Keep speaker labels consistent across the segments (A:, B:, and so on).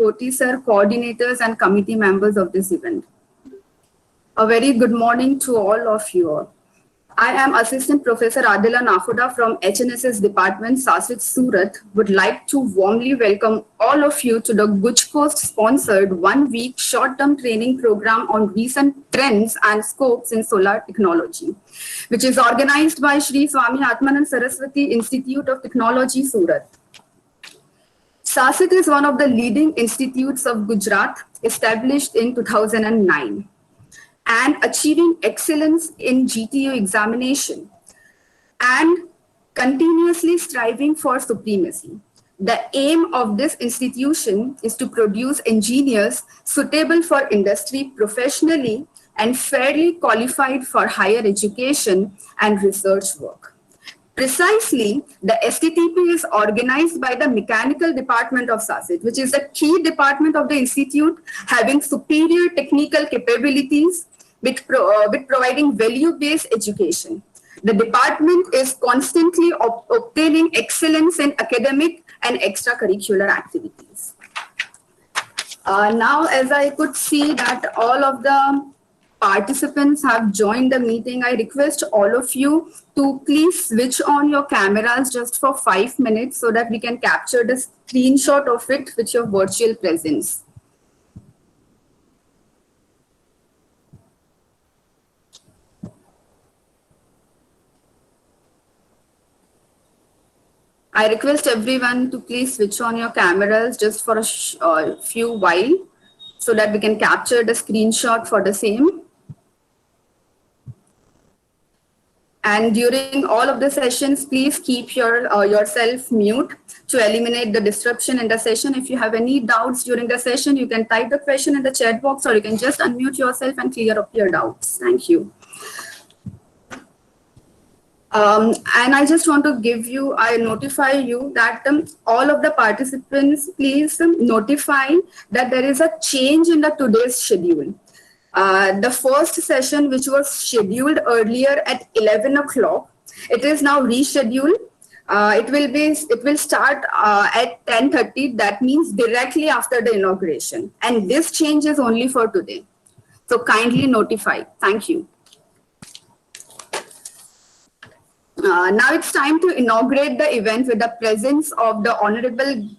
A: Koti sir, coordinators and committee members of this event. A very good morning to all of you. I am Assistant Professor Adila Nakhuda from HNSS Department, Sasit, Surat. Would like to warmly welcome all of you to the Guj Coast sponsored 1-week short-term training program on recent trends and scopes in solar technology, which is organized by Shri Swami Atmanand Saraswati Institute of Technology, Surat. Sasit is one of the leading institutes of Gujarat, established in 2009. And achieving excellence in GTO examination and continuously striving for supremacy. The aim of this institution is to produce engineers suitable for industry professionally and fairly qualified for higher education and research work. Precisely, the STTP is organized by the Mechanical Department of Sasit, which is a key department of the institute having superior technical capabilities with providing value-based education. The department is constantly obtaining excellence in academic and extracurricular activities. Now, as I could see that all of the participants have joined the meeting, I request all of you to please switch on your cameras just for 5 minutes so that we can capture the screenshot of it with your virtual presence. I request everyone to please switch on your cameras just for a few while so that we can capture the screenshot for the same. And during all of the sessions, please keep yourself mute to eliminate the disruption in the session. If you have any doubts during the session, you can type the question in the chat box or you can just unmute yourself and clear up your doubts. Thank you. And I just want to I notify you that all of the participants, please notify that there is a change in the today's schedule. The first session, which was scheduled earlier at 11 o'clock, it is now rescheduled. It will start at 10:30. That means directly after the inauguration. And this change is only for today. So kindly notify. Thank you. Now it's time to inaugurate the event with the presence of the Honorable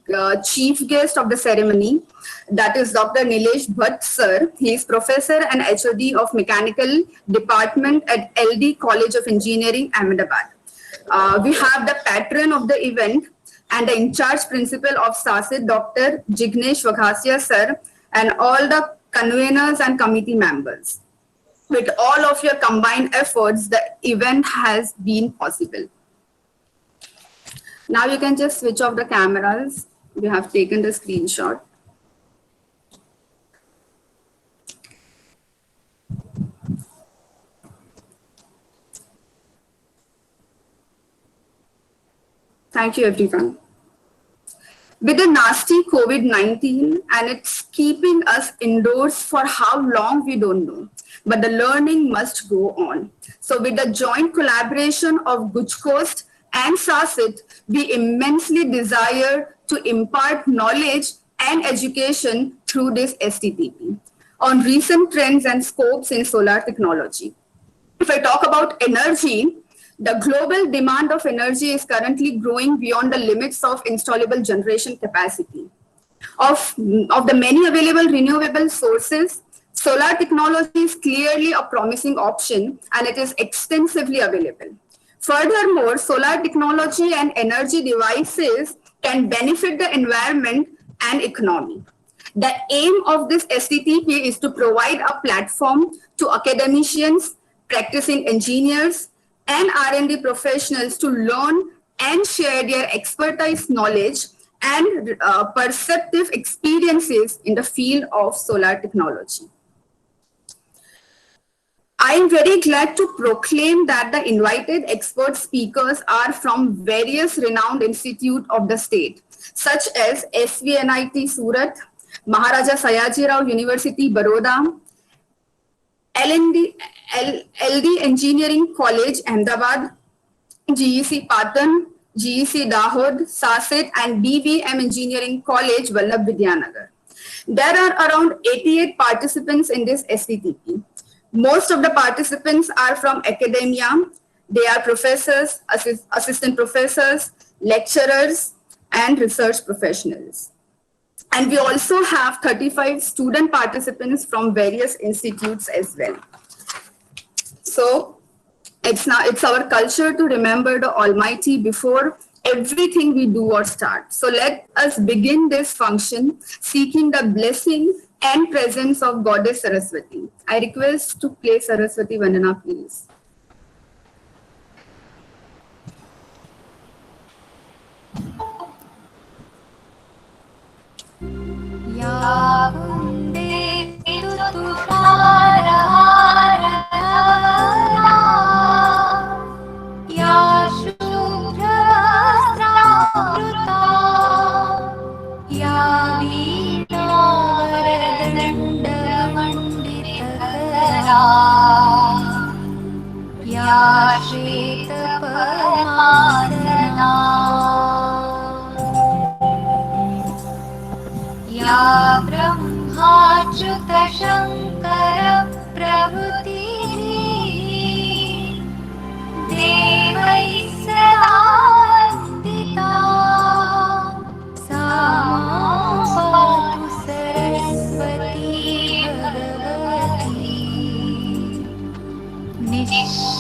A: Chief Guest of the ceremony, that is Dr. Nilesh Bhatt sir. He is Professor and HOD of Mechanical Department at LD College of Engineering, Ahmedabad. We have the patron of the event and the in-charge principal of Sasit, Dr. Jignesh Vaghasya sir, and all the conveners and committee members. With all of your combined efforts, the event has been possible. Now you can just switch off the cameras. We have taken the screenshot. Thank you, everyone. With the nasty COVID-19 and it's keeping us indoors for how long, we don't know. But the learning must go on. So with the joint collaboration of Guj Coast and Sasit, we immensely desire to impart knowledge and education through this STTP on recent trends and scopes in solar technology. If I talk about energy, the global demand of energy is currently growing beyond the limits of installable generation capacity. Of the many available renewable sources, solar technology is clearly a promising option and it is extensively available. Furthermore, solar technology and energy devices can benefit the environment and economy. The aim of this STTP is to provide a platform to academicians, practicing engineers, and R&D professionals to learn and share their expertise, knowledge, and perceptive experiences in the field of solar technology. I am very glad to proclaim that the invited expert speakers are from various renowned institutes of the state, such as SVNIT Surat, Maharaja Sayajirao University, Baroda, LD Engineering College, Ahmedabad, GEC Patan, GEC Dahod, Sasit, and BVM Engineering College, Vallabh Vidyanagar. There are around 88 participants in this STTP. Most of the participants are from academia. They are professors, assistant professors, lecturers, and research professionals. And we also have 35 student participants from various institutes as well. So it's our culture to remember the Almighty before everything we do or start. So let us begin this function seeking the blessing and presence of Goddess Saraswati. I request to play Saraswati Vandana, please.
B: या कुन्देतु तुषारहारधवला या शुभ्रवस्त्रावृता या वीणावरदण्डमण्डितकरा या श्वेतपद्मासना या ब्रह्माच्युतशङ्करप्रभृतिः देवैः सदा वन्दिता सा मां पातु Saraswati Bhagwati निःशेषजाड्याः।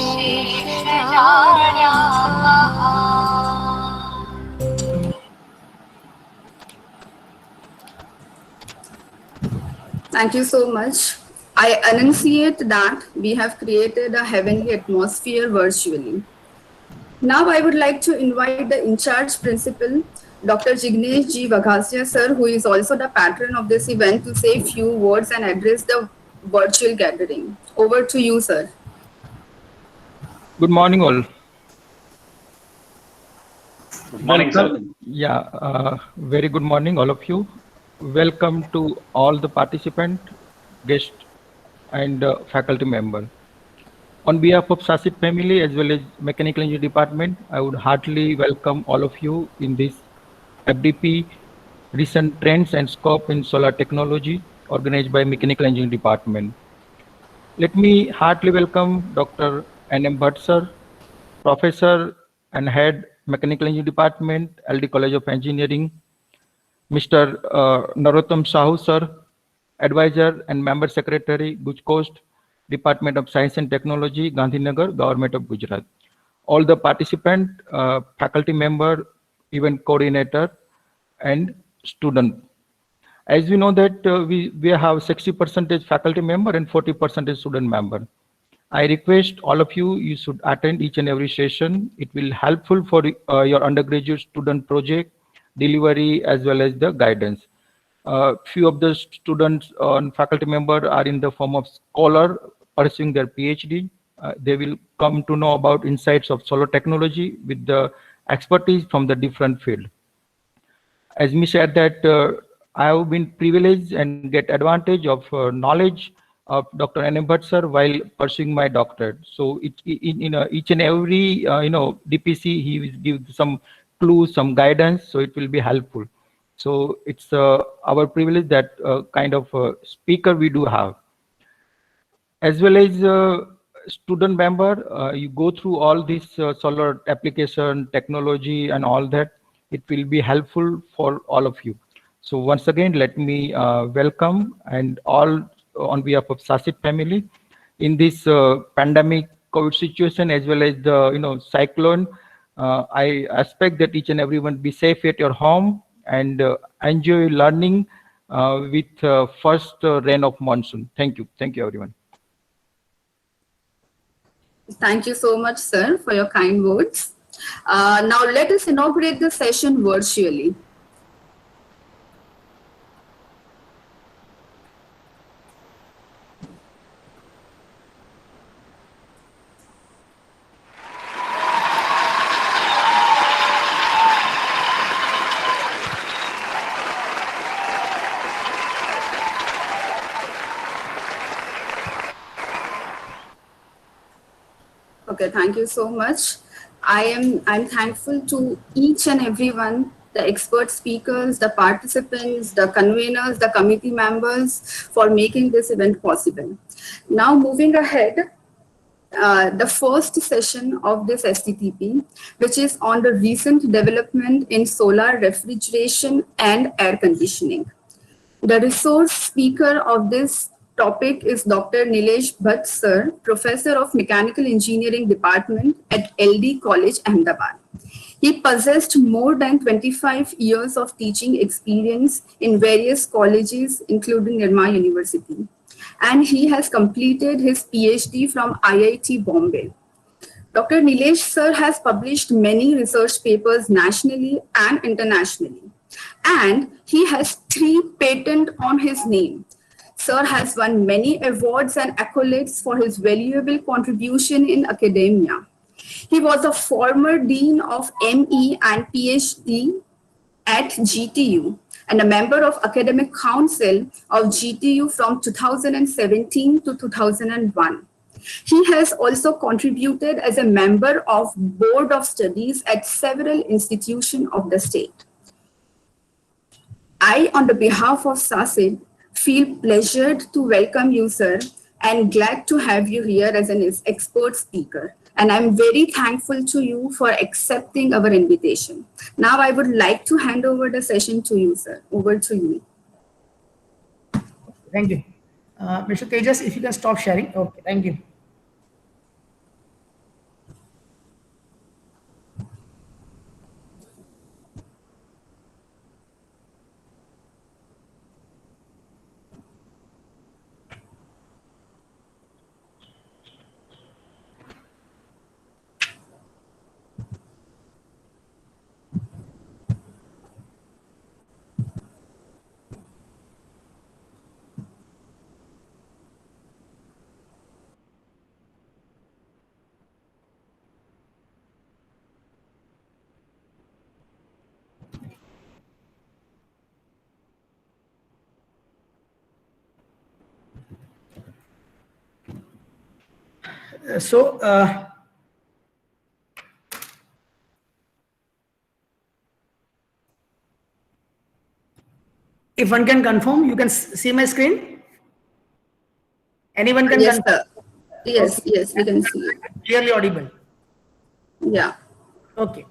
A: Thank you so much. I enunciate that we have created a heavenly atmosphere virtually. Now I would like to invite the in-charge principal, Dr. Jignesh G. Vaghasya sir, who is also the patron of this event, to say a few words and address the virtual gathering. Over to you, sir.
C: Good morning, all.
D: Good morning, sir.
C: Yeah, very good morning, all of you. Welcome to all the participants, guests, and faculty members. On behalf of Sasit family as well as Mechanical Engineering Department, I would heartily welcome all of you in this FDP recent trends and scope in solar technology organized by Mechanical Engineering Department. Let me heartily welcome Dr. N.M. Bhatt sir, Professor and Head Mechanical Engineering Department, LD College of Engineering, Mr. Narottam Sahu sir, Advisor and Member Secretary, Guj Coast, Department of Science and Technology, Gandhinagar, Government of Gujarat. All the participant, faculty member, event coordinator, and student. As we know that we have 60% faculty member and 40% student member. I request all of you, you should attend each and every session. It will helpful for your undergraduate student project, delivery, as well as the guidance. Few of the students and faculty member are in the form of scholar pursuing their PhD. They will come to know about insights of solar technology with the expertise from the different field. As me said that I have been privileged and get advantage of knowledge of Dr. N.M. Bhatt sir while pursuing my doctorate. So each and every DPC he will give some clues, some guidance, so it will be helpful. So it's our privilege that kind of speaker we do have. As well as student member, you go through all this solar application, technology and all that. It will be helpful for all of you. So once again, let me welcome and all on behalf of Sasit family in this pandemic COVID situation as well as the cyclone. I expect that each and everyone be safe at your home and enjoy learning with first rain of monsoon. Thank you everyone.
A: Thank you so much, sir, for your kind words. Now let us inaugurate the session virtually. Okay, thank you so much. I'm thankful to each and everyone the expert speakers, the participants, the conveners, the committee members for making this event possible. Now moving ahead, the first session of this STTP, which is on the recent development in solar refrigeration and air conditioning. The resource speaker of this topic is Dr. Nilesh Bhatt Sir, Professor of Mechanical Engineering Department at LD College, Ahmedabad. He possessed more than 25 years of teaching experience in various colleges, including Nirma University. And he has completed his PhD from IIT Bombay. Dr. Nilesh Sir has published many research papers nationally and internationally. And he has 3 patents on his name. Sir has won many awards and accolades for his valuable contribution in academia. He was a former Dean of ME and PhD at GTU and a member of Academic Council of GTU from 2017 to 2001. He has also contributed as a member of Board of Studies at several institutions of the state. I, on the behalf of SASID, feel pleasured to welcome you, sir, and glad to have you here as an expert speaker. And I'm very thankful to you for accepting our invitation. Now I would like to hand over the session to you, sir. Over to you.
E: Thank you. Mr. Tejas, if you can stop sharing. Okay, thank you. If one can confirm, you can see my screen? Anyone can
A: Yes,
E: confirm?
A: sir. Yes,
E: Okay.
A: yes, we can see it.
E: Clearly audible.
A: Yeah.
E: Okay.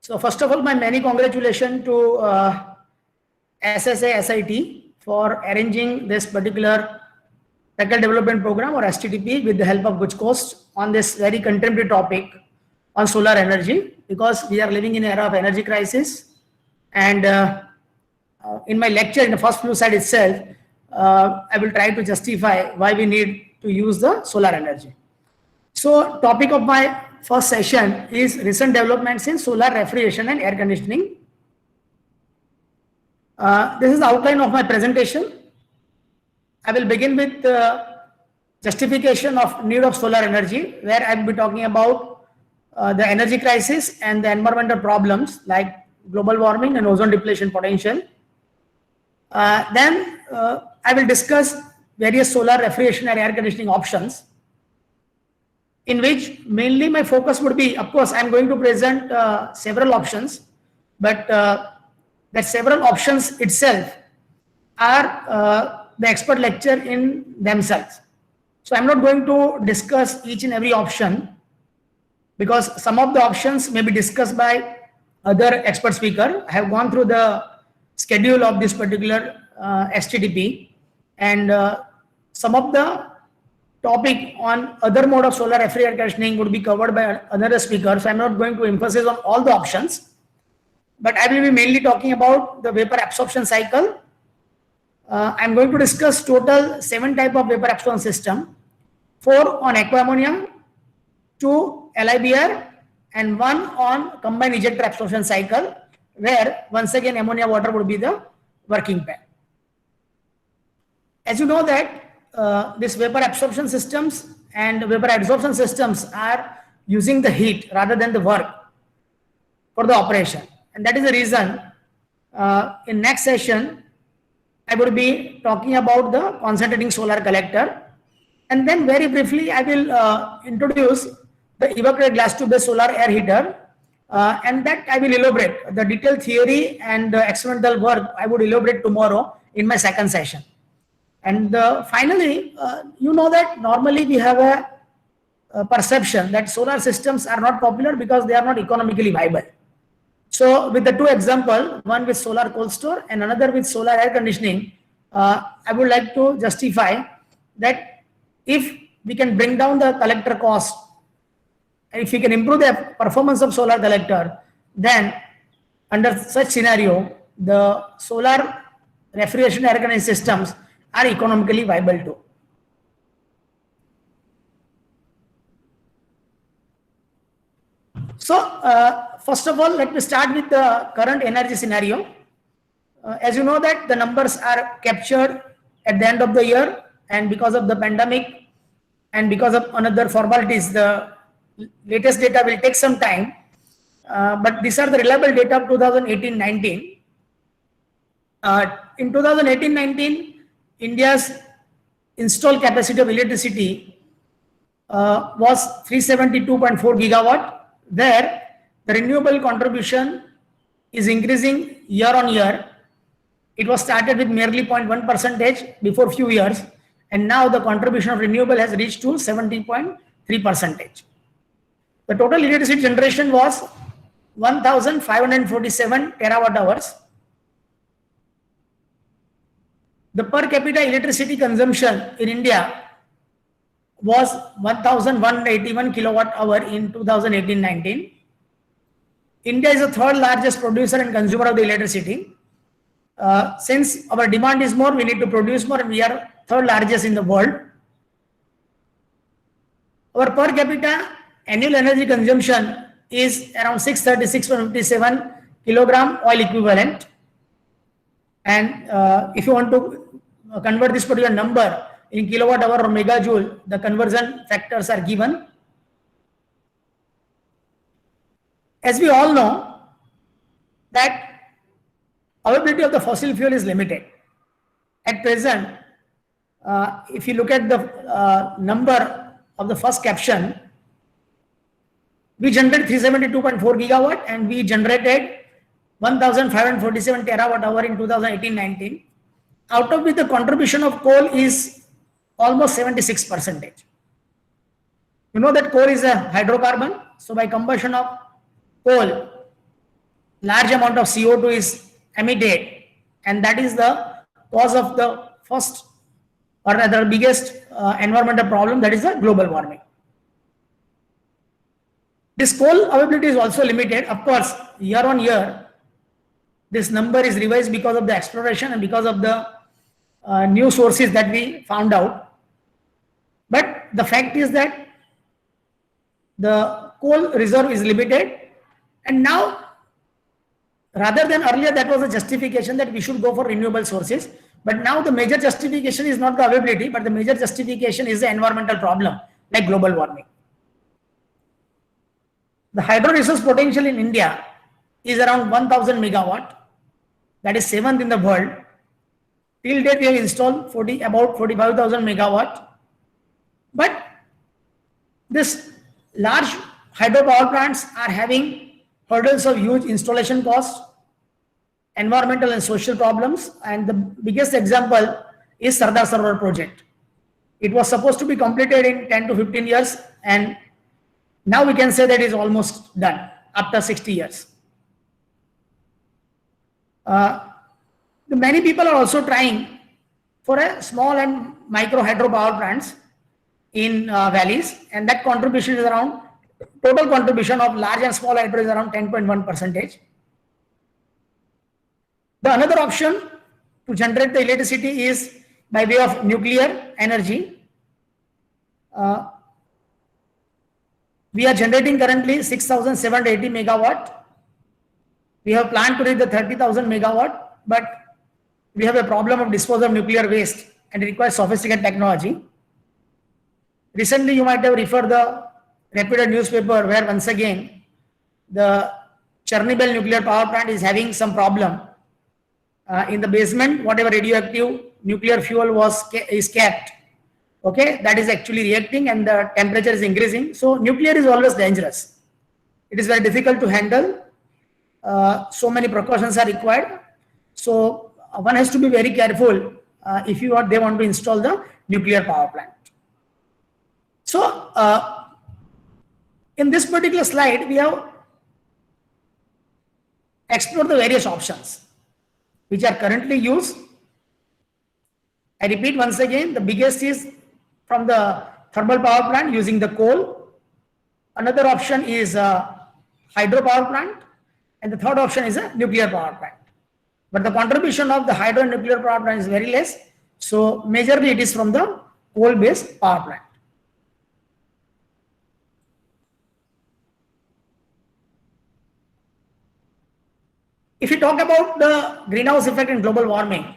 E: So first of all, my many congratulations to SSA SIT for arranging this particular Faculty Development Program or STTP with the help of Guj Coast on this very contemporary topic on solar energy, because we are living in an era of energy crisis. And in my lecture, in the first few slides itself, I will try to justify why we need to use the solar energy. So topic of my first session is recent developments in solar refrigeration and air conditioning. This is the outline of my presentation. I will begin with justification of need of solar energy, where I will be talking about the energy crisis and the environmental problems like global warming and ozone depletion potential. Then I will discuss various solar refrigeration and air conditioning options, in which mainly my focus would be, of course, I am going to present several options, but that several options itself are the expert lecture in themselves. So I'm not going to discuss each and every option, because some of the options may be discussed by other expert speaker. I have gone through the schedule of this particular STTP, and some of the topic on other mode of solar refrigeration conditioning would be covered by another speaker. So I'm not going to emphasize on all the options, but I will be mainly talking about the vapor absorption cycle. I'm going to discuss total 7 type of vapor absorption system, 4 on aqua ammonia, 2 LIBR, and 1 on combined ejector absorption cycle, where once again ammonia water would be the working pair. As you know that this vapor absorption systems and vapor adsorption systems are using the heat rather than the work for the operation, and that is the reason in next session I would be talking about the concentrating solar collector, and then very briefly I will introduce the evaporated glass tube based solar air heater, and that I will elaborate. The detailed theory and the experimental work I would elaborate tomorrow in my second session. And finally, you know that normally we have a perception that solar systems are not popular because they are not economically viable. So with the two examples, one with solar cold store and another with solar air conditioning, I would like to justify that if we can bring down the collector cost, if we can improve the performance of solar collector, then under such scenario, the solar refrigeration air conditioning systems are economically viable too. So first of all, let me start with the current energy scenario. As you know that the numbers are captured at the end of the year, and because of the pandemic and because of another formalities, the latest data will take some time. But these are the reliable data of 2018-19. In 2018-19, India's installed capacity of electricity was 372.4 gigawatt, where the renewable contribution is increasing year on year. It was started with merely 0.1% before few years, and now the contribution of renewable has reached to 70.3%. The total electricity generation was 1,547 terawatt hours. The per capita electricity consumption in India was 1,181 kilowatt hour in 2018-19. India is the third largest producer and consumer of the electricity. Since our demand is more, we need to produce more, and we are third largest in the world. Our per capita annual energy consumption is around 636.57 kilogram oil equivalent. And if you want to convert this particular number in kilowatt hour or megajoule, the conversion factors are given. As we all know that availability of the fossil fuel is limited. At present, if you look at the number of the first caption, we generated 372.4 gigawatt and we generated 1,547 terawatt hour in 2018-19. Out of which the contribution of coal is almost 76%. You know that coal is a hydrocarbon. So by combustion of coal, large amount of CO2 is emitted, and that is the cause of the first or rather biggest environmental problem, that is the global warming. This coal availability is also limited. Of course, year on year, this number is revised because of the exploration and because of the new sources that we found out. But the fact is that the coal reserve is limited, and now rather than earlier that was a justification that we should go for renewable sources, but now the major justification is not the availability, but the major justification is the environmental problem like global warming. The hydro resource potential in India is around 1,000 megawatt, that is 7th in the world. Till date we have installed about 45,000 megawatt. But this large hydropower plants are having hurdles of huge installation costs, environmental and social problems, and the biggest example is Sardar Sarovar project. It was supposed to be completed in 10 to 15 years, and now we can say that it is almost done after 60 years. Many people are also trying for a small and micro hydropower plants in valleys, and that contribution is around, total contribution of large and small hydro is around 10.1%. The another option to generate the electricity is by way of nuclear energy. We are generating currently 6,780 megawatt. We have planned to reach the 30,000 megawatt, but we have a problem of disposal of nuclear waste and it requires sophisticated technology. Recently, you might have referred the reputed newspaper where once again the Chernobyl nuclear power plant is having some problem. In the basement, whatever radioactive nuclear fuel is kept, okay, that is actually reacting and the temperature is increasing. So nuclear is always dangerous. it is very difficult to handle. So many precautions are required. So one has to be very careful if they want to install the nuclear power plant. So in this particular slide, we have explored the various options which are currently used. I repeat once again, the biggest is from the thermal power plant using the coal. Another option is hydro power plant, and the third option is a nuclear power plant. But the contribution of the hydro and nuclear power plant is very less. So majorly it is from the coal-based power plant. If you talk about the greenhouse effect and global warming,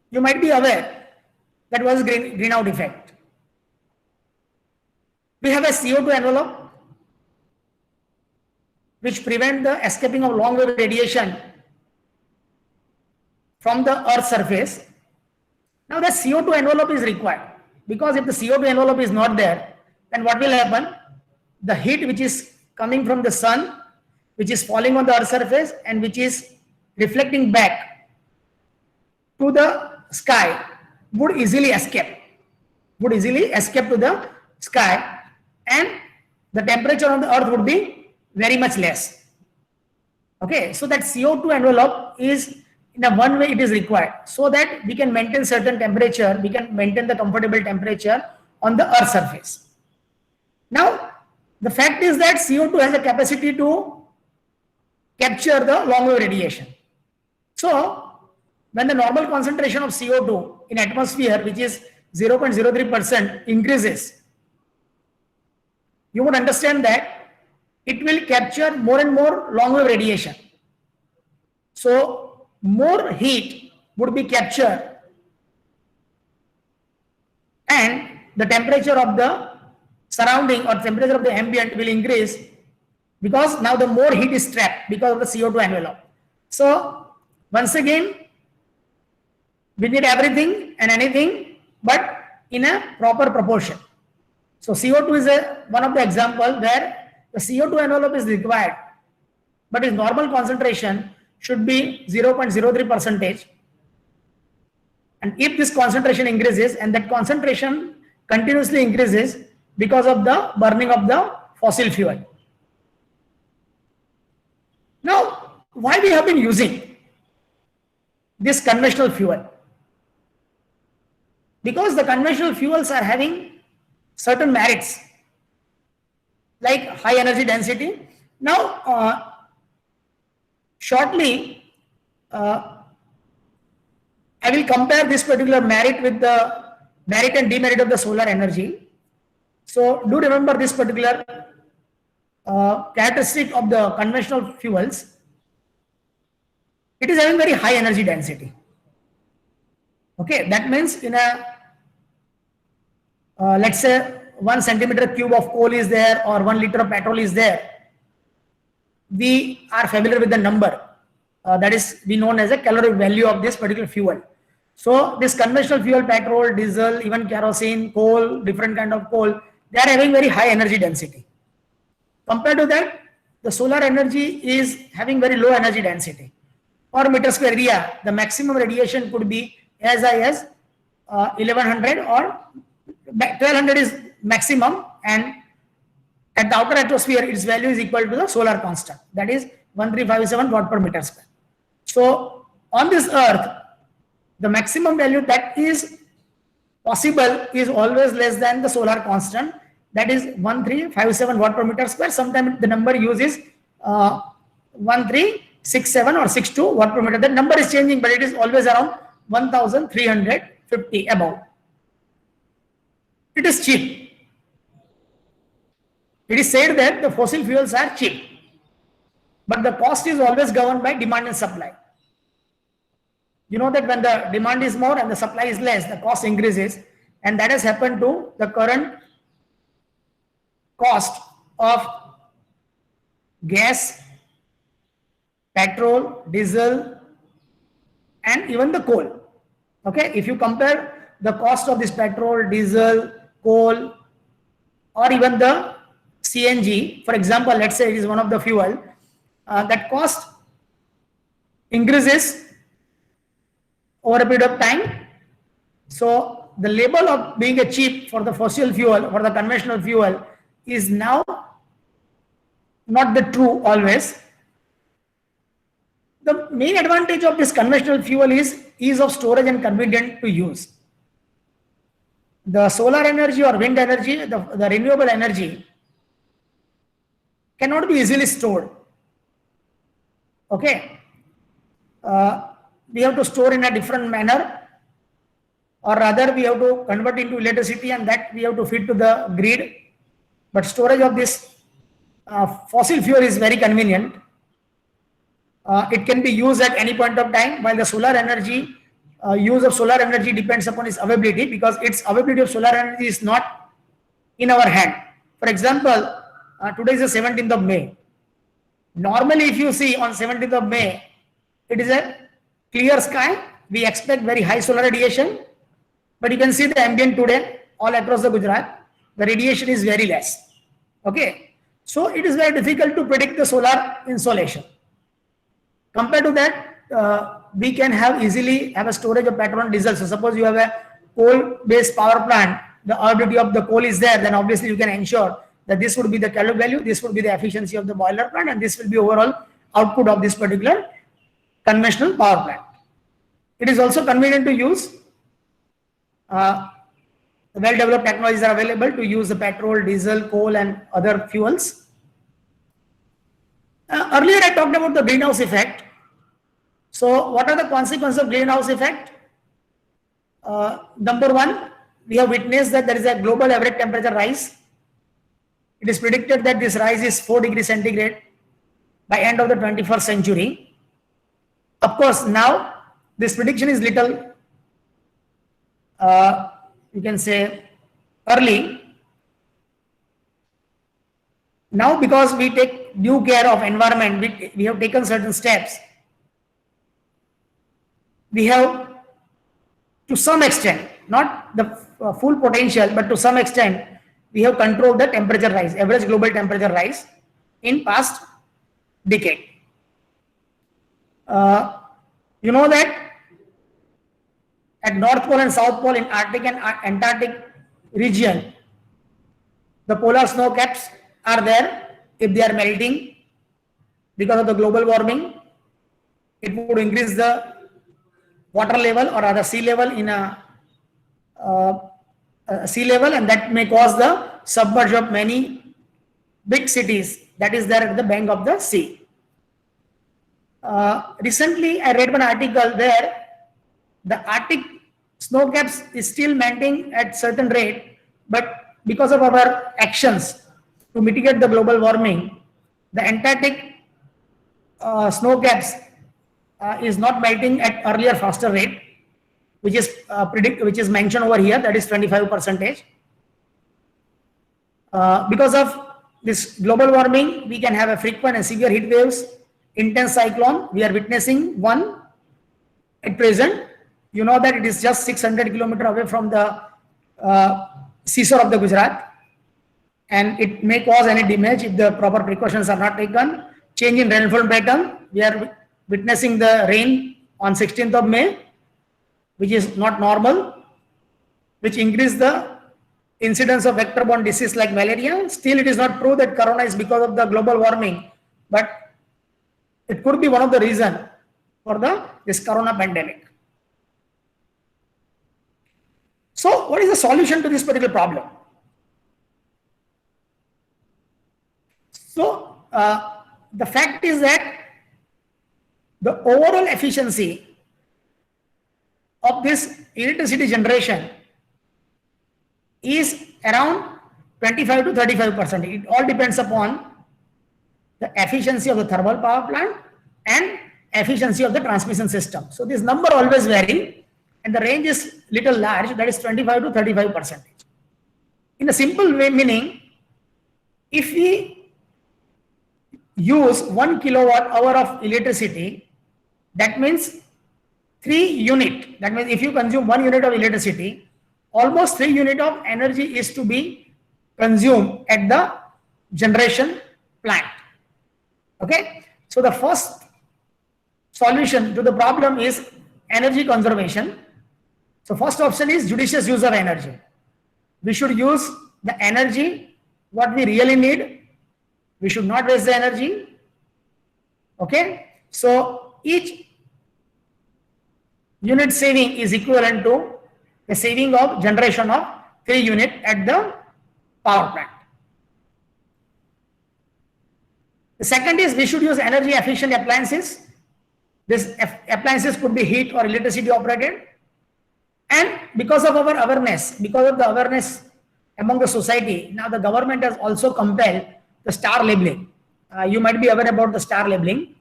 E: you might be aware that was greenhouse effect. We have a CO2 envelope which prevent the escaping of long wave radiation from the Earth's surface. Now the CO2 envelope is required, because if the CO2 envelope is not there, then what will happen? The heat which is coming from the sun, which is falling on the Earth's surface and which is reflecting back to the sky, would easily escape to the sky, and the temperature on the Earth would be very much less. Okay, so that CO2 envelope is, in a one way it is required, so that we can maintain certain temperature, we can maintain the comfortable temperature on the Earth's surface. Now, the fact is that CO2 has a capacity to capture the long wave radiation. So, when the normal concentration of CO2 in atmosphere, which is 0.03%, increases, you would understand that it will capture more and more long wave radiation. So more heat would be captured, and the temperature of the surrounding or temperature of the ambient will increase, because now the more heat is trapped because of the CO2 envelope. So once again, we need everything and anything, but in a proper proportion. So CO2 is one of the examples where the CO2 envelope is required, but its normal concentration should be 0.03%. And if this concentration increases, and that concentration continuously increases because of the burning of the fossil fuel. Now, why we have been using this conventional fuel? Because the conventional fuels are having certain merits, like high energy density. Now, shortly, I will compare this particular merit with the merit and demerit of the solar energy. So, do remember this particular characteristic of the conventional fuels. It is having very high energy density. Okay, that means in a let's say 1 centimeter cube of coal is there, or 1 liter of petrol is there. We are familiar with the number that is be known as a calorific value of this particular fuel. So this conventional fuel, petrol, diesel, even kerosene, coal, different kind of coal, they are having very high energy density. Compared to that, the solar energy is having very low energy density. Per meter square area, the maximum radiation could be as high as 1100 or 1200 is maximum, and at the outer atmosphere its value is equal to the solar constant, that is 1357 watt per meter square. So on this earth, the maximum value that is possible is always less than the solar constant, that is 1357 watt per meter square. Sometimes the number used is 1367 or 62 watt per meter. That number is changing, but it is always around 1350 above. It is cheap. It is said that the fossil fuels are cheap, but the cost is always governed by demand and supply. You know that when the demand is more and the supply is less, the cost increases, and that has happened to the current cost of gas, petrol, diesel, and even the coal. Okay, if you compare the cost of this petrol, diesel, coal, or even the CNG, for example, let's say it is one of the fuel, that cost increases over a period of time. So the label of being a cheap for the fossil fuel, for the conventional fuel, is now not the true always. The main advantage of this conventional fuel is ease of storage and convenient to use. The solar energy or wind energy, the renewable energy, cannot be easily stored. Okay. We have to store in a different manner, or rather we have to convert into electricity, and that we have to feed to the grid. But storage of this fossil fuel is very convenient. It can be used at any point of time, while the solar energy, use of solar energy depends upon its availability, because its availability of solar energy is not in our hand. For example, today is the 17th of May. Normally, if you see on 17th of May, it is a clear sky. We expect very high solar radiation, but you can see the ambient today all across the Gujarat. The radiation is very less. Okay, so it is very difficult to predict the solar insolation. Compared to that, we can easily have a storage of petrol and diesel. So suppose you have a coal-based power plant, the availability of the coal is there, then obviously you can ensure that this would be the caloric value, this would be the efficiency of the boiler plant, and this will be overall output of this particular conventional power plant. It is also convenient to use. Well-developed technologies are available to use the petrol, diesel, coal, and other fuels. Earlier I talked about the greenhouse effect. So what are the consequences of greenhouse effect? Number one, we have witnessed that there is a global average temperature rise. It is predicted that this rise is 4 degrees centigrade by end of the 21st century. Of course, now this prediction is little, you can say, early. Now, because we take due care of environment, we have taken certain steps. We have, to some extent, not the full potential, but to some extent, we have controlled the temperature rise, average global temperature rise in past decade. You know that at North Pole and South Pole in Arctic and Antarctic region, the polar snow caps are there. If they are melting because of the global warming, it would increase the water level or rather sea level in sea level, and that may cause the submersion of many big cities that is there at the bank of the sea. Recently, I read one article where the Arctic snow caps is still melting at certain rate, but because of our actions to mitigate the global warming, the Antarctic snow caps is not melting at earlier faster rate, which is mentioned over here, that is 25%. Because of this global warming, we can have a frequent and severe heat waves, intense cyclone. We are witnessing one at present. You know that it is just 600 kilometers away from the seashore of the Gujarat, and it may cause any damage if the proper precautions are not taken. Change in rainfall pattern. We are witnessing the rain on 16th of May, which is not normal, which increase the incidence of vector-borne disease like malaria. Still, it is not proved that corona is because of the global warming, but it could be one of the reasons for this corona pandemic. So, what is the solution to this particular problem? So, the fact is that the overall efficiency of this electricity generation is around 25 to 35%. It all depends upon the efficiency of the thermal power plant and efficiency of the transmission system. So this number always vary, and the range is little large, that is 25 to 35%. In a simple way, meaning if we use 1 kilowatt hour of electricity, that means 3 unit. That means if you consume 1 unit of electricity, almost 3 unit of energy is to be consumed at the generation plant. Okay, so the first solution to the problem is energy conservation. So first option is judicious use of energy. We should use the energy what we really need. We should not waste the energy. Okay, so each unit saving is equivalent to the saving of generation of 3 unit at the power plant. The second is we should use energy efficient appliances. These appliances could be heat or electricity operated. And because of our awareness, because of the awareness among the society, now the government has also compelled the star labeling. You might be aware about the star labeling.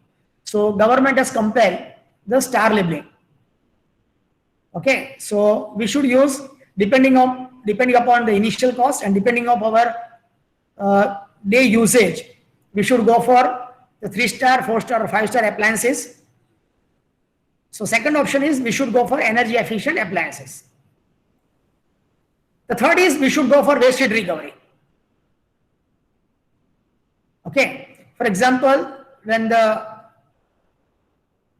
E: So government has compelled the star labeling. Okay, so we should use depending upon the initial cost and depending on our day usage, we should go for the 3-star, 4-star or 5-star appliances. So second option is we should go for energy efficient appliances. The third is we should go for waste heat recovery. Okay, for example, when the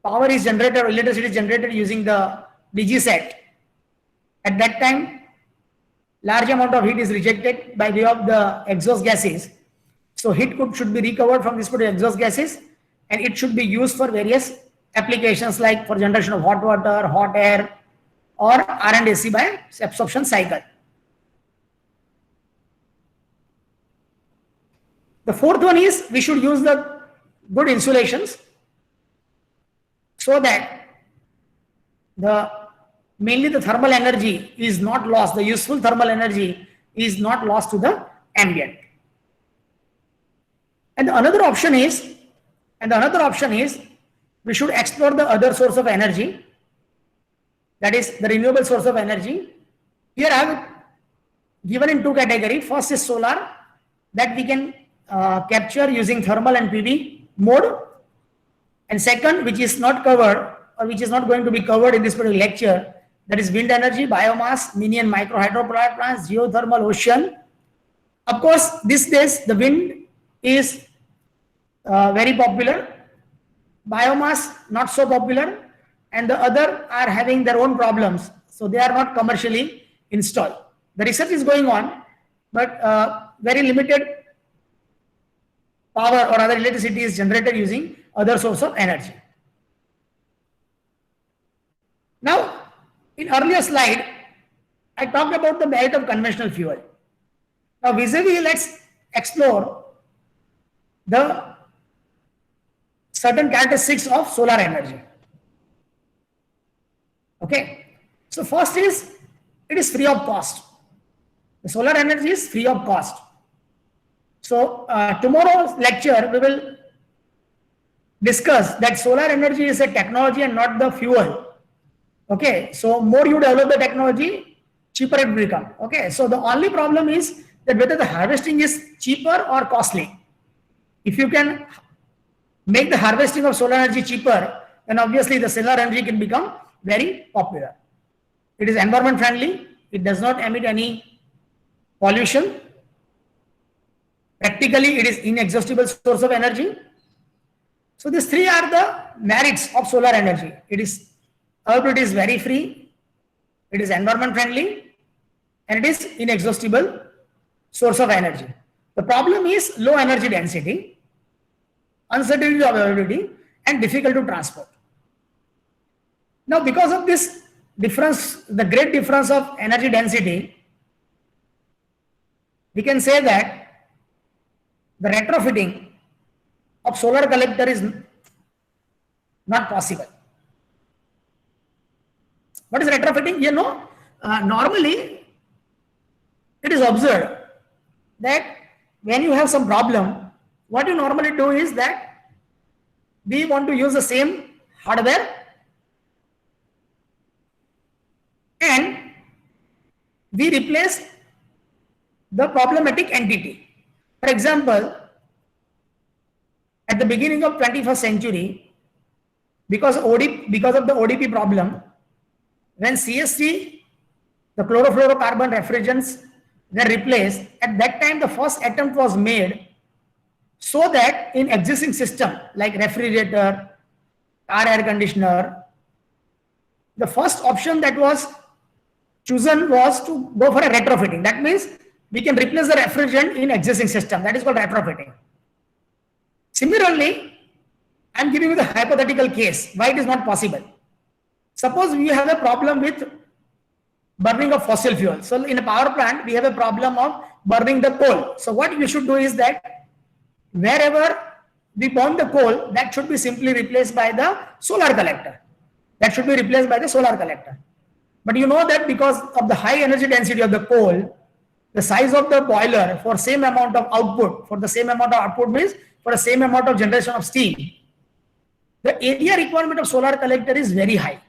E: power is generated or electricity is generated using the DG set, at that time large amount of heat is rejected by way of the exhaust gases. So heat should be recovered from this particular exhaust gases and it should be used for various applications like for generation of hot water, hot air or R&AC by absorption cycle. The fourth one is we should use the good insulations so that mainly the thermal energy is not lost, the useful thermal energy is not lost to the ambient. And another option is we should explore the other source of energy, that is the renewable source of energy. Here I have given in 2 categories. First is solar, that we can capture using thermal and PV mode, and second, which is not covered or which is not going to be covered in this particular lecture, that is wind energy, biomass, mini and micro hydropower plants, geothermal, ocean. Of course, these days the wind is very popular, biomass not so popular, and the other are having their own problems, so they are not commercially installed. The research is going on, but very limited power or other electricity is generated using other source of energy. Now, in earlier slide, I talked about the merit of conventional fuel. Now, vis-a-vis, let's explore the certain characteristics of solar energy. Okay, so first is it is free of cost. The solar energy is free of cost. So tomorrow's lecture we will discuss that solar energy is a technology and not the fuel. Okay, so more you develop the technology, cheaper it will become. Okay, so the only problem is that whether the harvesting is cheaper or costly. If you can make the harvesting of solar energy cheaper, then obviously the solar energy can become very popular. It is environment friendly, it does not emit any pollution. Practically, it is inexhaustible source of energy. So these three are the merits of solar energy. It is availability is very free, it is environment friendly, and it is inexhaustible source of energy. The problem is low energy density, uncertainty of availability, and difficult to transport. Now, because of this difference, the great difference of energy density, we can say that the retrofitting of solar collector is not possible. What is retrofitting? You know, normally it is observed that when you have some problem, what you normally do is that we want to use the same hardware and we replace the problematic entity. For example, at the beginning of 21st century, because of the ODP problem, when CST the chlorofluorocarbon refrigerants were replaced. At that time, the first attempt was made so that in existing system like refrigerator, car air conditioner, the first option that was chosen was to go for a retrofitting. That means we can replace the refrigerant in existing system. That is called retrofitting. Similarly, I am giving you the hypothetical case why it is not possible. Suppose we have a problem with burning of fossil fuel. So in a power plant, we have a problem of burning the coal. So what we should do is that wherever we burn the coal, that should be simply replaced by the solar collector. That should be replaced by the solar collector. But you know that because of the high energy density of the coal, the size of the boiler for same amount of output, for the same amount of output means for the same amount of generation of steam, the area requirement of solar collector is very high.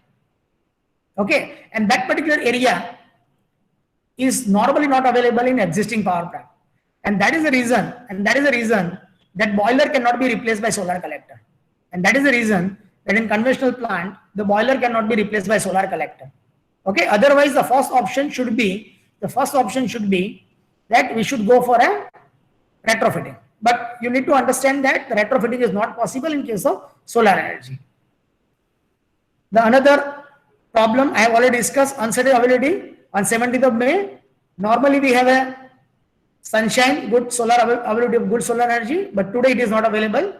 E: Okay, and that particular area is normally not available in existing power plant. And that is the reason, that boiler cannot be replaced by solar collector. And that is the reason that in conventional plant, the boiler cannot be replaced by solar collector. Okay, otherwise the first option should be that we should go for a retrofitting. But you need to understand that the retrofitting is not possible in case of solar energy. The another problem I have already discussed, uncertain availability on 17th of May. Normally we have a sunshine, good solar availability of good solar energy, but today it is not available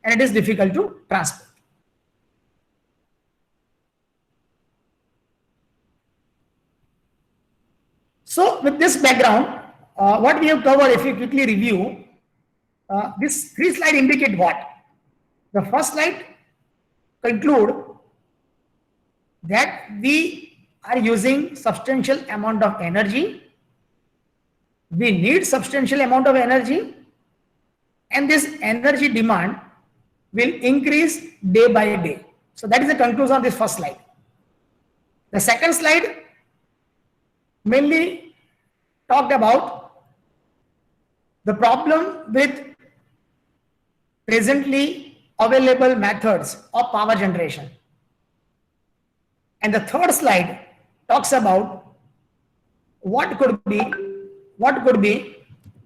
E: and it is difficult to transport. So with this background, what we have covered, if you quickly review, this 3 slides indicate what? The first slide conclude that we are using substantial amount of energy. We need substantial amount of energy, and this energy demand will increase day by day. So that is the conclusion of this first slide. The second slide mainly talked about the problem with presently available methods of power generation. And the third slide talks about what could be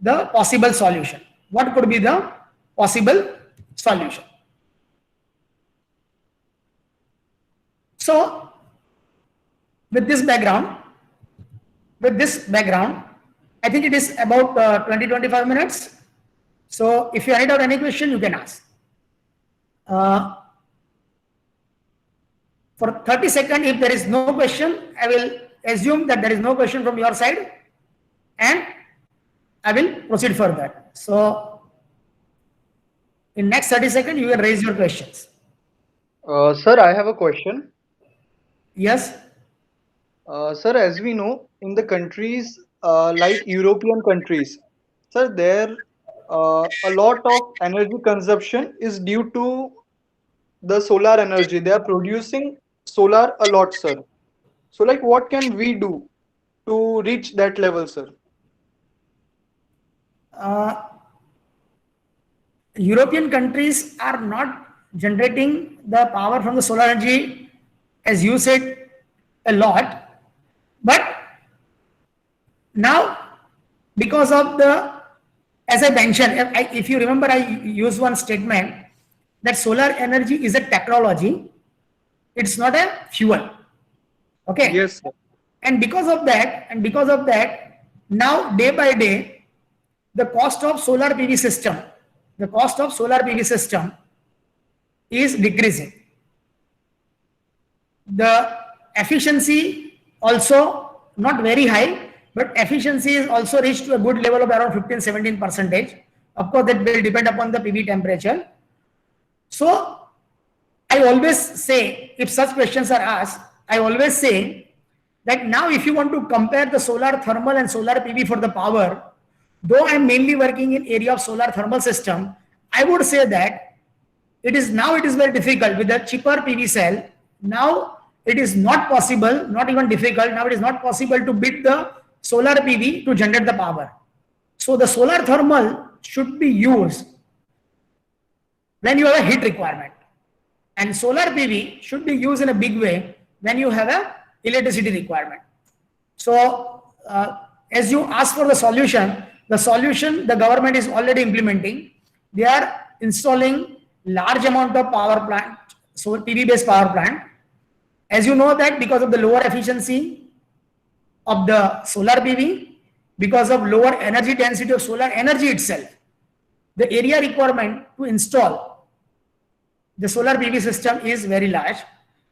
E: the possible solution. What could be the possible solution? So with this background, I think it is about 20-25 minutes. So if you have any question, you can ask. For 30 seconds, if there is no question, I will assume that there is no question from your side and I will proceed further. So in next 30 seconds, you will raise your questions.
F: Sir, I have a question.
E: Yes.
F: Sir, as we know, in the countries like European countries, sir, there a lot of energy consumption is due to the solar energy. They are producing solar a lot, sir. So like what can we do to reach that level, sir?
E: European countries are not generating the power from the solar energy, as you said, a lot. But now, because of the, as I mentioned, if you remember, I used one statement that solar energy is a technology. It's not a fuel. Okay.
F: Yes, sir.
E: And because of that, now day by day, the cost of solar PV system, is decreasing. The efficiency also not very high, but efficiency is also reached to a good level of around 15-17%. Of course, that will depend upon the PV temperature. So I always say, if such questions are asked, I always say that now if you want to compare the solar thermal and solar PV for the power, though I am mainly working in area of solar thermal system, I would say that it is very difficult with the cheaper PV cell. Now it is not possible, not even difficult. Now it is not possible to beat the solar PV to generate the power. So the solar thermal should be used when you have a heat requirement, and solar PV should be used in a big way when you have a electricity requirement. So as you ask for the solution the government is already implementing. They are installing large amount of power plant, so PV based power plant. As you know that because of the lower efficiency of the solar PV, because of lower energy density of solar energy itself, the area requirement to install the solar PV system is very large.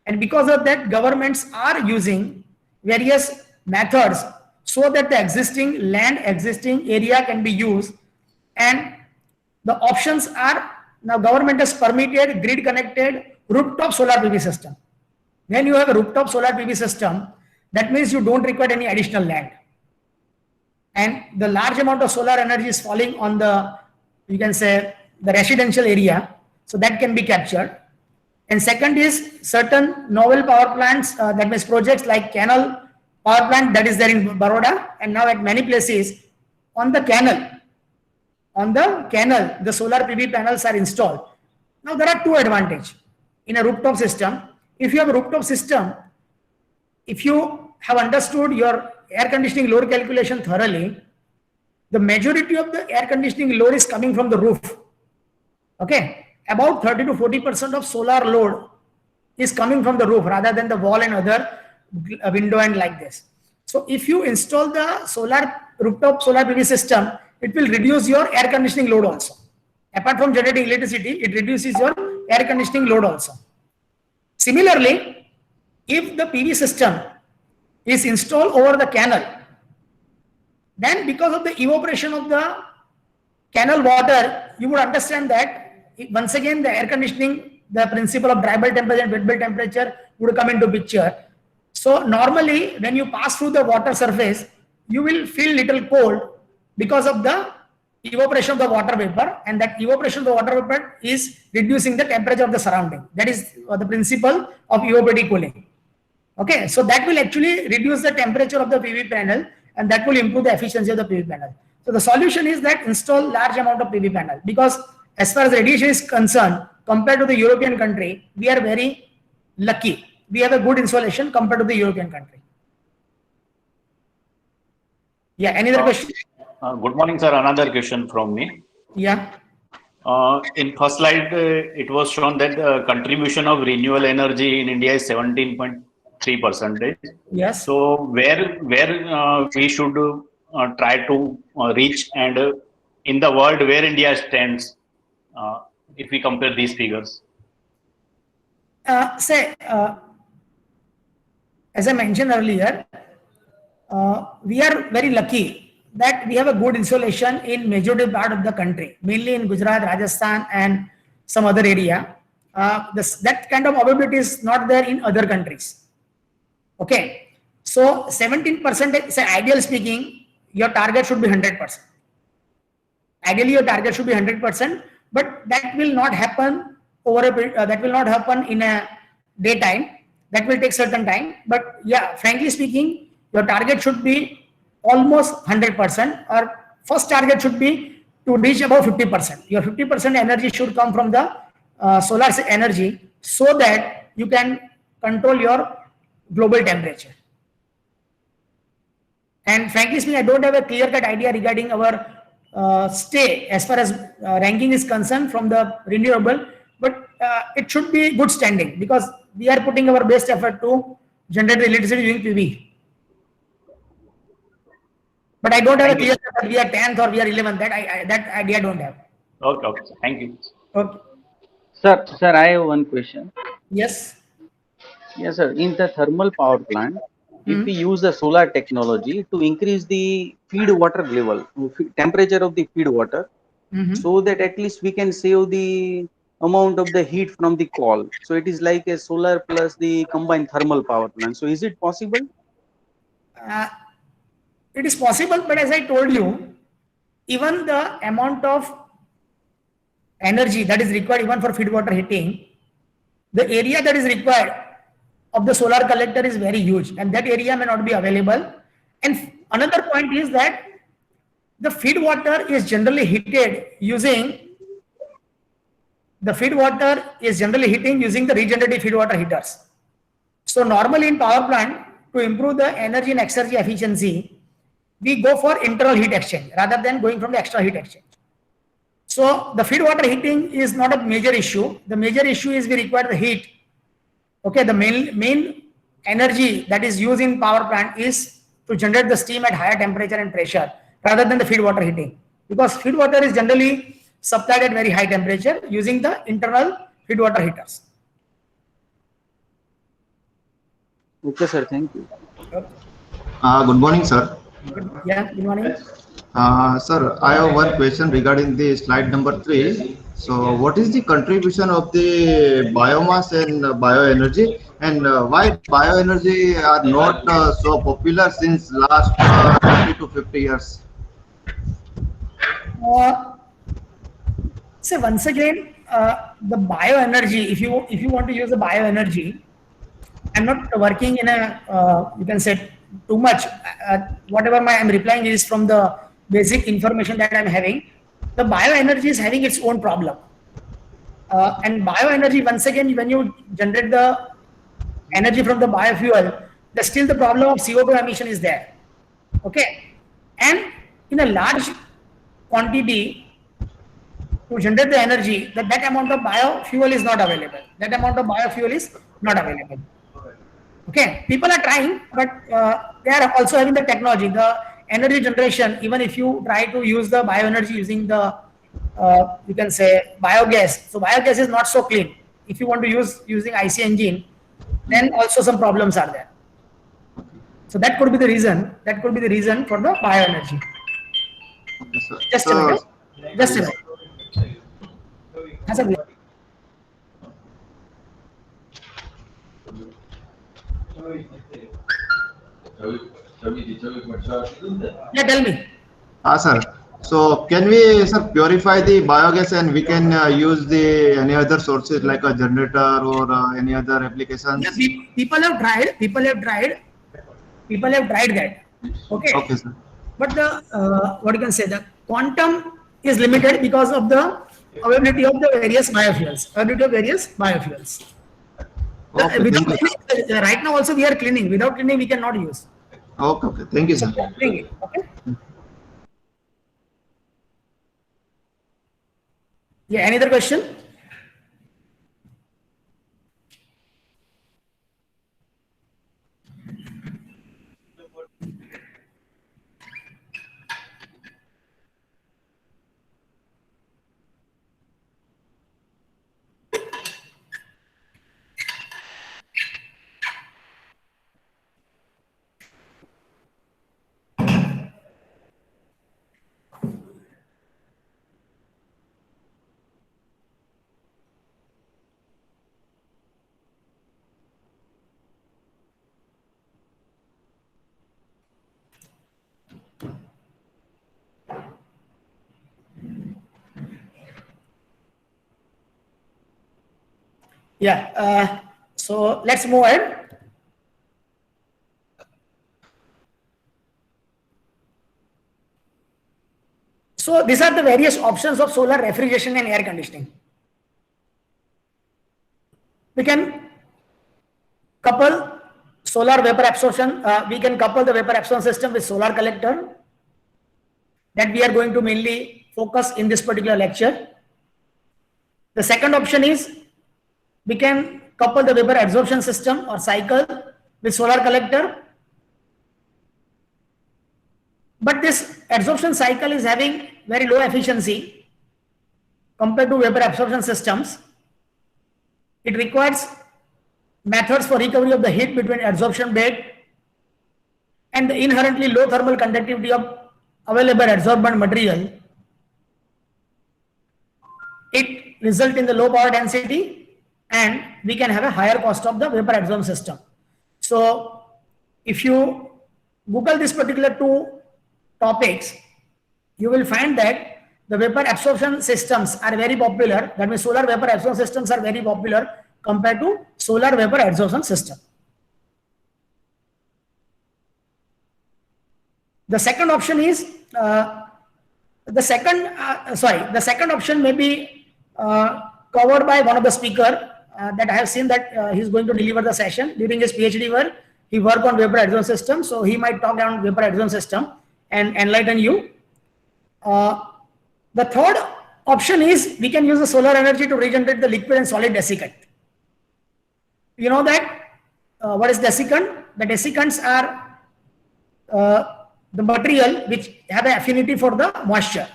E: And because of that, governments are using various methods so that the existing land, existing area can be used. And the options are, now government has permitted grid connected rooftop solar PV system. When you have a rooftop solar PV system, that means you don't require any additional land. And the large amount of solar energy is falling on the, you can say, the residential area. So that can be captured. And second is certain novel power plants, that means projects like canal power plant that is there in Baroda, and now at many places on the canal, the solar PV panels are installed. Now there are two advantages in a rooftop system. If you have a rooftop system, if you have understood your air conditioning load calculation thoroughly, the majority of the air conditioning load is coming from the roof. Okay. About 30 to 40% of solar load is coming from the roof rather than the wall and other window and like this. So if you install the rooftop solar PV system, it will reduce your air conditioning load also. Apart from generating electricity, it reduces your air conditioning load also. Similarly, if the PV system is installed over the canal, then because of the evaporation of the canal water, you would understand that once again the air conditioning, the principle of dry bulb temperature and wet bulb temperature would come into picture. So normally when you pass through the water surface, you will feel little cold because of the evaporation of the water vapor, and that evaporation of the water vapor is reducing the temperature of the surrounding. That is the principle of evaporative cooling. Okay, so that will actually reduce the temperature of the PV panel, and that will improve the efficiency of the PV panel. So the solution is that install large amount of PV panel, because as far as radiation is concerned, compared to the European country, we are very lucky. We have a good insulation compared to the European country. Yeah, any other question?
D: Good morning, sir. Another question from me.
E: Yeah.
D: In first slide, it was shown that the contribution of renewable energy in India is 17.3%.
E: Yes.
D: So where we should try to reach, and in the world where India stands, if we compare these figures?
E: As I mentioned earlier, we are very lucky that we have a good insulation in majority part of the country, mainly in Gujarat, Rajasthan, and some other area. That kind of availability is not there in other countries. Okay, so 17%. Say, ideal speaking, your target should be 100%. Ideally, your target should be 100%, but that will not happen over that will not happen in a daytime. That will take certain time. But yeah, frankly speaking, your target should be almost 100%, or first target should be to reach about 50%. Your 50% energy should come from the solar energy, so that you can control your global temperature. And frankly speaking, I don't have a clear-cut idea regarding our stay as far as ranking is concerned from the renewable, but it should be good standing, because we are putting our best effort to generate electricity using PV. But I don't have a clear that we are 10th or we are 11th. That idea I don't have.
D: Okay, okay. Thank you.
E: Okay.
G: Sir, I have one question.
E: Yes.
G: Yes, sir. In the thermal power plant, if we use the solar technology to increase the feed water level, temperature of the feed water, so that at least we can save the amount of the heat from the coal. So it is like a solar plus the combined thermal power plant. So is it possible?
E: It is possible, but as I told you, even the amount of energy that is required even for feed water heating, the area that is required of the solar collector is very huge, and that area may not be available. And another point is that the feed water is generally heated using the regenerative feed water heaters. So normally in power plant, to improve the energy and exergy efficiency, we go for internal heat exchange rather than going from the external heat exchange. So the feed water heating is not a major issue. The major issue is we require the heat. Okay, the main energy that is used in power plant is to generate the steam at higher temperature and pressure rather than the feed water heating, because feed water is generally supplied at very high temperature using the internal feed water heaters.
G: Okay, sir. Thank you.
H: Good morning, sir.
E: Yeah, good morning.
H: Sir, I have one question regarding the slide number 3. So, what is the contribution of the biomass and bioenergy, and why bioenergy are not so popular since last 40 to 50 years?
E: So once again, the bioenergy, if you want to use the bioenergy, I'm not working in a, you can say too much. Whatever I'm replying is from the basic information that I'm having. The bioenergy is having its own problem. And bioenergy, once again, when you generate the energy from the biofuel, still the problem of CO2 emission is there. Okay. And in a large quantity, to generate the energy, that amount of biofuel is not available. That amount of biofuel is not available. Okay, people are trying, but they are also having the technology, the energy generation. Even if you try to use the bioenergy using the, you can say biogas. So biogas is not so clean. If you want to use using IC engine, then also some problems are there. So that could be the reason. That could be the reason for the bioenergy.
H: Okay, sir.
E: Just a minute. Just a minute. That's a yeah, tell me.
H: Sir. So, can we, sir, purify the biogas and we can use the any other sources like a generator or any other applications?
E: Yeah, people have tried. People have tried that. Okay.
H: Okay, sir.
E: But the what you can say, the quantum is limited because of the availability of the various biofuels.
H: Okay,
E: Right now also we are cleaning. Without cleaning we cannot use.
H: Okay, okay. Thank you, sir.
E: Okay. Yeah. Any other question? Yeah. So let's move ahead. So these are the various options of solar refrigeration and air conditioning. We can couple solar vapor absorption. We can couple the vapor absorption system with solar collector. That we are going to mainly focus in this particular lecture. The second option is we can couple the vapor absorption system or cycle with solar collector. But this absorption cycle is having very low efficiency compared to vapor absorption systems. It requires methods for recovery of the heat between adsorption bed and the inherently low thermal conductivity of available adsorbent material. It results in the low power density and we can have a higher cost of the vapor absorption system. So if you Google this particular two topics, you will find that the vapor absorption systems are very popular. That means solar vapor absorption systems are very popular compared to solar vapor adsorption system. The second option is the second option may be covered by one of the speaker that I have seen that he is going to deliver the session during his PhD work. He work on vapor adsorption system, so he might talk around vapor adsorption system and enlighten you. The third option is we can use the solar energy to regenerate the liquid and solid desiccant. You know that what is desiccant? The desiccants are the material which have an affinity for the moisture.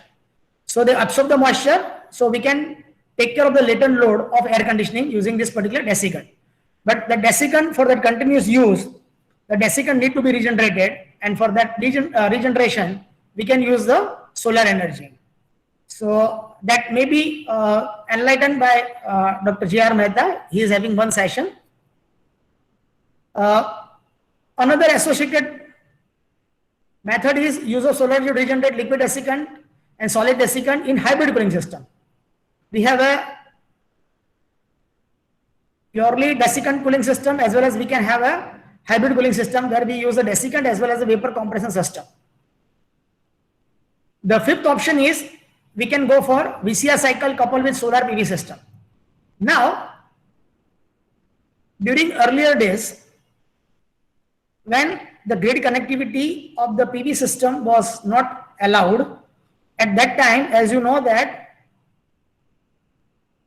E: So they absorb the moisture, so we can take care of the latent load of air conditioning using this particular desiccant. But the desiccant, for that continuous use, the desiccant need to be regenerated, and for that regeneration, we can use the solar energy. So that may be enlightened by Dr. J.R. Mehta. He is having one session. Another associated method is use of solar energy to regenerate liquid desiccant and solid desiccant in hybrid cooling system. We have a purely desiccant cooling system, as well as we can have a hybrid cooling system where we use a desiccant as well as a vapor compression system. The fifth option is we can go for VCR cycle coupled with solar PV system. Now, during earlier days, when the grid connectivity of the PV system was not allowed, at that time, as you know that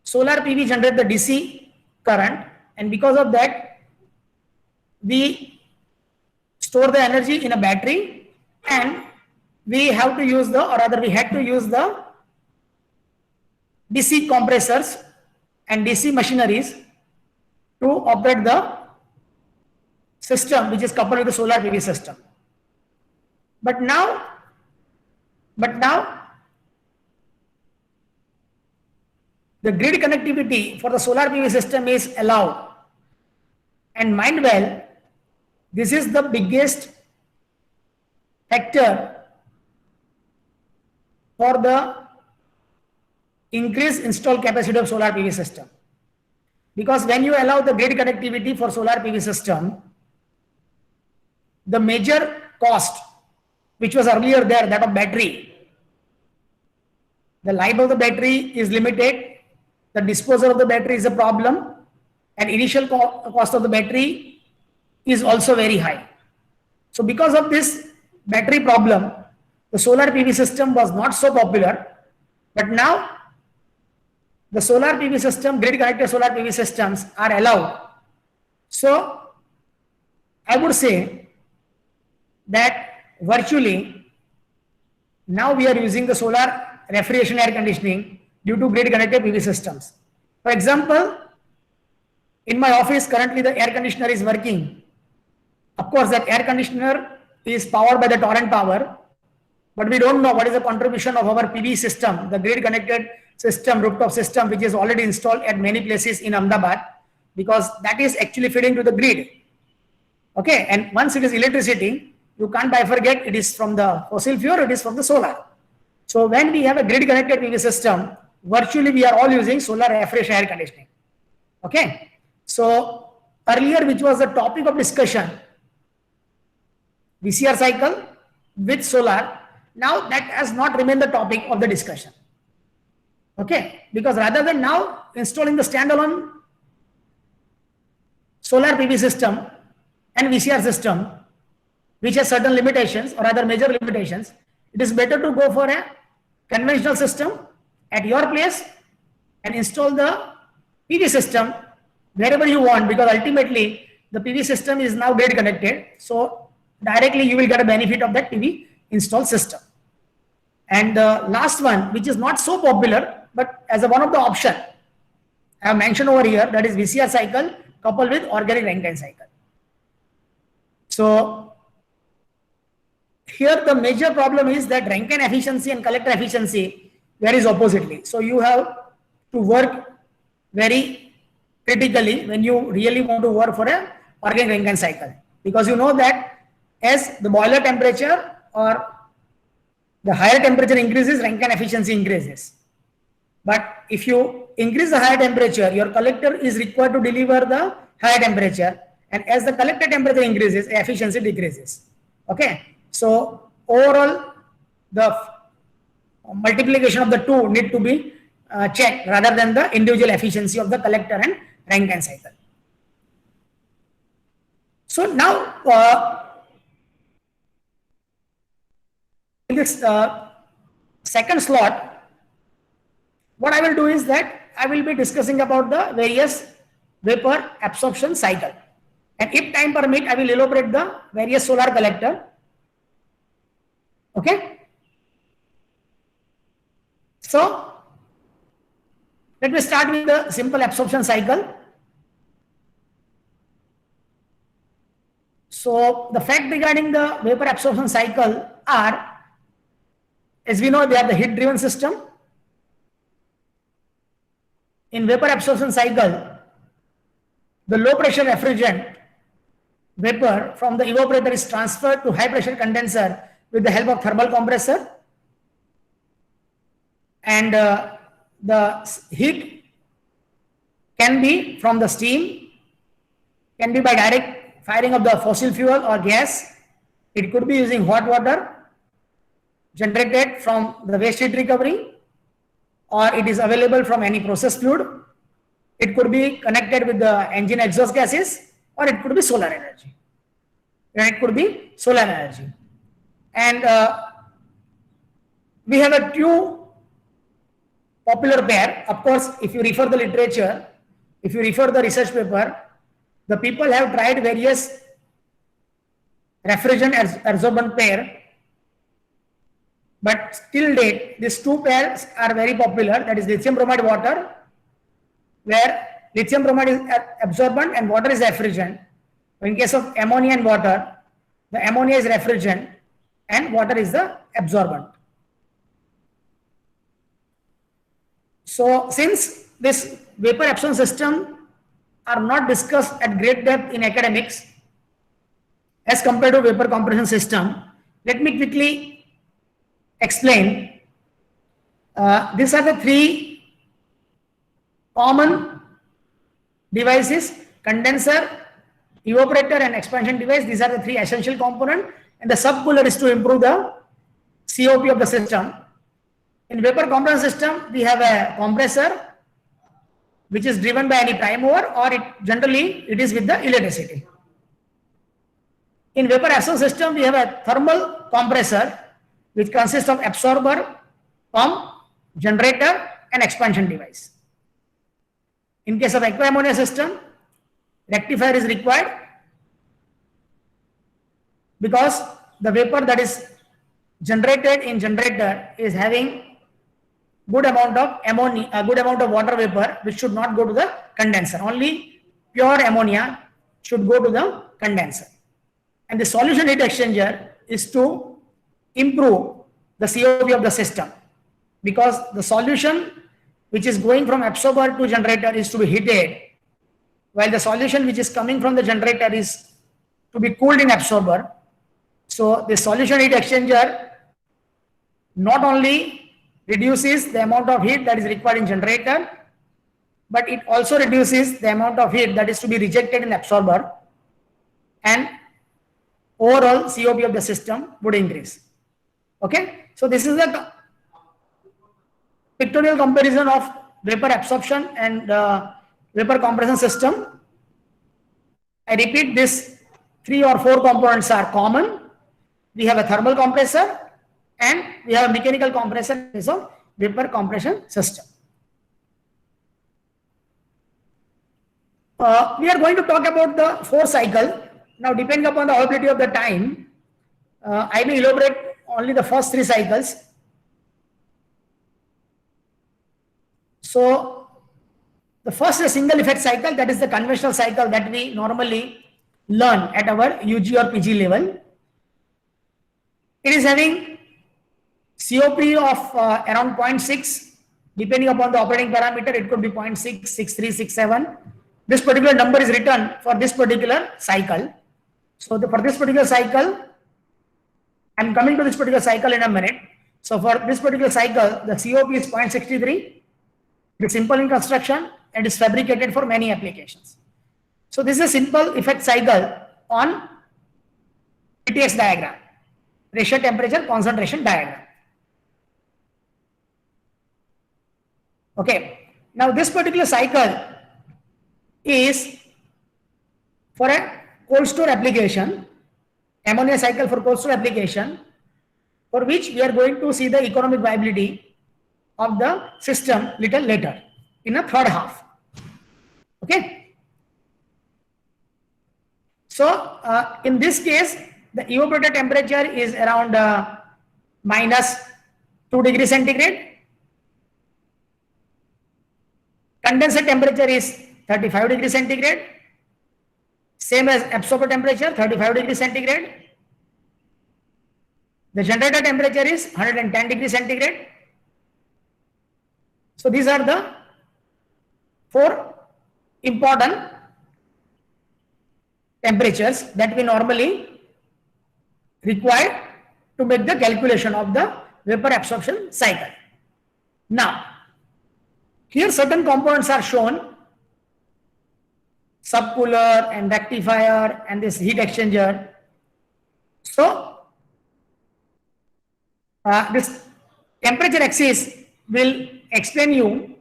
E: solar PV generate the DC current, and because of that, we store the energy in a battery, and we have to use the, or rather we had to use the DC compressors and DC machineries to operate the system which is coupled with the solar PV system. But now the grid connectivity for the solar PV system is allowed. And mind well, this is the biggest factor for the increased installed capacity of solar PV system. Because when you allow the grid connectivity for solar PV system, the major cost which was earlier there, that of battery, the life of the battery is limited, the disposal of the battery is a problem, and initial cost of the battery is also very high. So because of this battery problem, the solar PV system was not so popular, but now the solar PV system, grid connected solar PV systems are allowed. So I would say that virtually now we are using the solar refrigeration air conditioning due to grid connected PV systems. For example, in my office currently the air conditioner is working. Of course, that air conditioner is powered by the torrent power, but we don't know what is the contribution of our PV system, the grid connected system, rooftop system, which is already installed at many places in Ahmedabad, because that is actually feeding to the grid. Okay, and once it is electricity, you can't bifurcate, it is from the fossil fuel, it is from the solar. So when we have a grid connected PV system, virtually we are all using solar refrigeration air conditioning. Okay, so earlier, which was the topic of discussion, VCR cycle with solar, now that has not remained the topic of the discussion. Okay, because rather than now installing the standalone solar PV system and VCR system, which has certain limitations or other major limitations, it is better to go for a conventional system at your place and install the PV system wherever you want, because ultimately the PV system is now grid connected. So directly you will get a benefit of that PV installed system. And the last one, which is not so popular, but as a one of the option I have mentioned over here, that is VCR cycle coupled with organic Rankine cycle. So here the major problem is that Rankine efficiency and collector efficiency varies oppositely. So you have to work very critically when you really want to work for a organic Rankine cycle, because you know that as the boiler temperature or the higher temperature increases, Rankine efficiency increases. But if you increase the higher temperature, your collector is required to deliver the higher temperature, and as the collector temperature increases, efficiency decreases. Okay, so overall the multiplication of the two need to be checked rather than the individual efficiency of the collector and Rankine cycle. So now, in this second slot, what I will do is that I will be discussing about the various vapor absorption cycle. And if time permit, I will elaborate the various solar collector. Okay. So let me start with the simple absorption cycle. So the fact regarding the vapor absorption cycle are, as we know, they are the heat driven system. In vapor absorption cycle, the low pressure refrigerant vapor from the evaporator is transferred to high pressure condenser with the help of thermal compressor, and the heat can be from the steam, can be by direct firing of the fossil fuel or gas. It could be using hot water generated from the waste heat recovery, or it is available from any process fluid. It could be connected with the engine exhaust gases, or it could be solar energy. And it could be solar energy. And we have a two popular pair. Of course, if you refer the literature, if you refer the research paper, the people have tried various refrigerant adsorbent pair, but till date, these two pairs are very popular. That is lithium bromide water, where lithium bromide is absorbent and water is refrigerant. In case of ammonia and water, the ammonia is refrigerant and water is the absorbent. So since this vapor absorption system are not discussed at great depth in academics as compared to vapor compression system, let me quickly explain. These are the three common devices: condenser, evaporator and expansion device. These are the three essential components, and the subcooler is to improve the COP of the system. In vapor compression system, we have a compressor which is driven by any prime mover, or generally it is with the electricity. In vapor absorption system, we have a thermal compressor which consists of absorber, pump, generator and expansion device. In case of aqua ammonia system, rectifier is required because the vapor that is generated in generator is having good amount of ammonia, a good amount of water vapor, which should not go to the condenser. Only pure ammonia should go to the condenser. And the solution heat exchanger is to improve the COP of the system, because the solution which is going from absorber to generator is to be heated, while the solution which is coming from the generator is to be cooled in absorber. So the solution heat exchanger not only reduces the amount of heat that is required in generator, but it also reduces the amount of heat that is to be rejected in absorber, and overall COP of the system would increase. Okay, so this is the pictorial comparison of vapor absorption and vapor compression system. I repeat, these 3 or 4 components are common. We have a thermal compressor and we have a mechanical compressor as a vapor compression system. We are going to talk about the 4 cycle. Now, depending upon the availability of the time, I may elaborate only the first 3 cycles. So the first is a single effect cycle, that is the conventional cycle that we normally learn at our UG or PG level. It is having COP of around 0.6, depending upon the operating parameter, it could be 0.6, 6.3, 6.7. This particular number is written for this particular cycle. So for this particular cycle, I'm coming to this particular cycle in a minute. So for this particular cycle, the COP is 0.63. It is simple in construction and is fabricated for many applications. So this is a simple effect cycle on PTX diagram, ratio temperature concentration diagram. Okay, now this particular cycle is for a cold store application, ammonia cycle for cold store application, for which we are going to see the economic viability of the system little later in a third half. Okay. So in this case, the evaporator temperature is around minus 2 degrees centigrade. Condenser temperature is 35 degrees centigrade. Same as absorber temperature, 35 degrees centigrade. The generator temperature is 110 degrees centigrade. So these are the 4 important temperatures that we normally require to make the calculation of the vapor absorption cycle. Now, here certain components are shown: subcooler and rectifier and this heat exchanger. So this temperature axis will explain you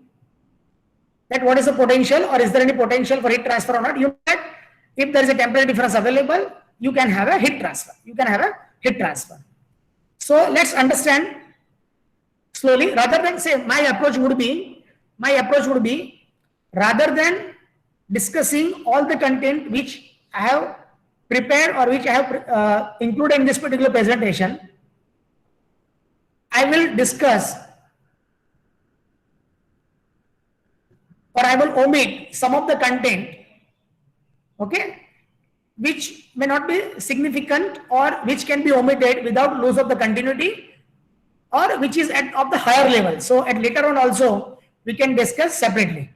E: that what is the potential, or is there any potential for heat transfer or not. You know that if there is a temperature difference available, you can have a heat transfer. So let's understand slowly. Rather than say, my approach would be rather than discussing all the content which I have prepared or which I have included in this particular presentation, I will discuss, or I will omit some of the content, okay, which may not be significant or which can be omitted without loss of the continuity, or which is of the higher level. So at later on also we can discuss separately.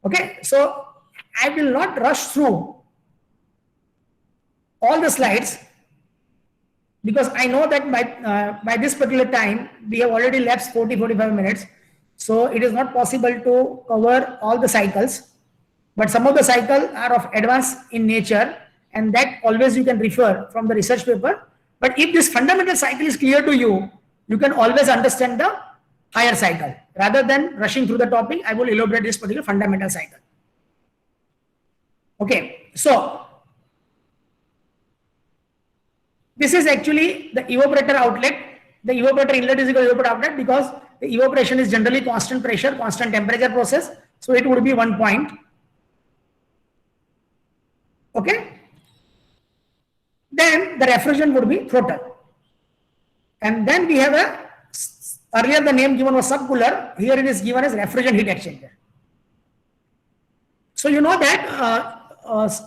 E: Okay, so I will not rush through all the slides, because I know that by this particular time we have already lapsed 40-45 minutes. So it is not possible to cover all the cycles, but some of the cycles are of advanced in nature, and that always you can refer from the research paper. But if this fundamental cycle is clear to you, you can always understand the higher cycle. Rather than rushing through the topic, I will elaborate this particular fundamental cycle. Okay, so this is actually the evaporator outlet. The evaporator inlet is equal to evaporator outlet, because the evaporation is generally constant pressure, constant temperature process. So it would be 1 point. Okay. Then the refrigerant would be throttle. And then we have earlier the name given was subcooler. Here it is given as refrigerant heat exchanger. So you know that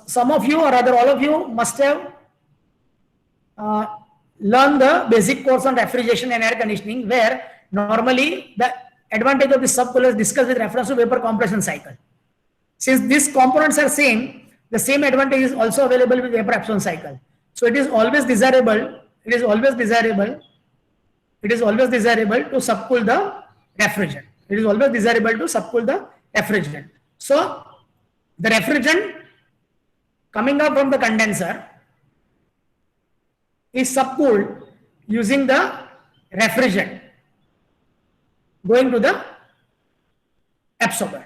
E: some of you, or rather all of you, must have learned the basic course on refrigeration and air conditioning, where normally the advantage of the subcooler is discussed with reference to vapor compression cycle. Since these components are same, the same advantage is also available with vapor absorption cycle. So it is always desirable. It is always desirable to subcool the refrigerant. It is always desirable to subcool the refrigerant. So the refrigerant coming out from the condenser is subcooled using the refrigerant going to the absorber.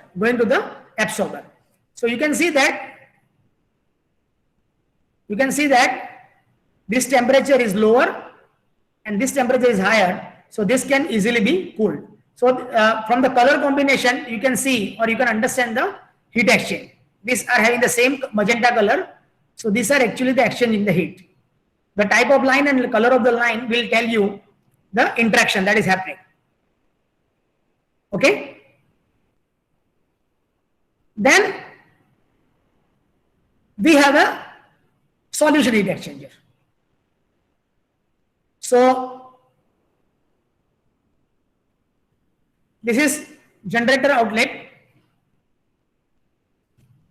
E: So you can see that this temperature is lower and this temperature is higher. So this can easily be cooled. So from the color combination, you can see, or you can understand the heat exchange. These are having the same magenta color. So these are actually the exchange in the heat. The type of line and the color of the line will tell you the interaction that is happening. Okay. Then we have a solution heat exchanger. So this is generator outlet.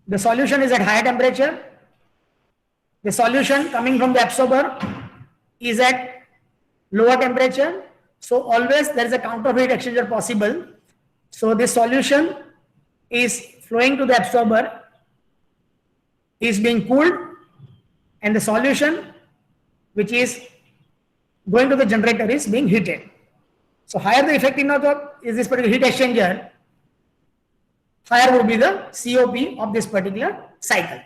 E: The solution is at higher temperature. The solution coming from the absorber is at lower temperature. So always there is a counter heat exchanger possible. So this solution is flowing to the absorber, is being cooled, and the solution which is going to the generator is being heated. So higher the effectiveness of is this particular heat exchanger, higher would be the COP of this particular cycle.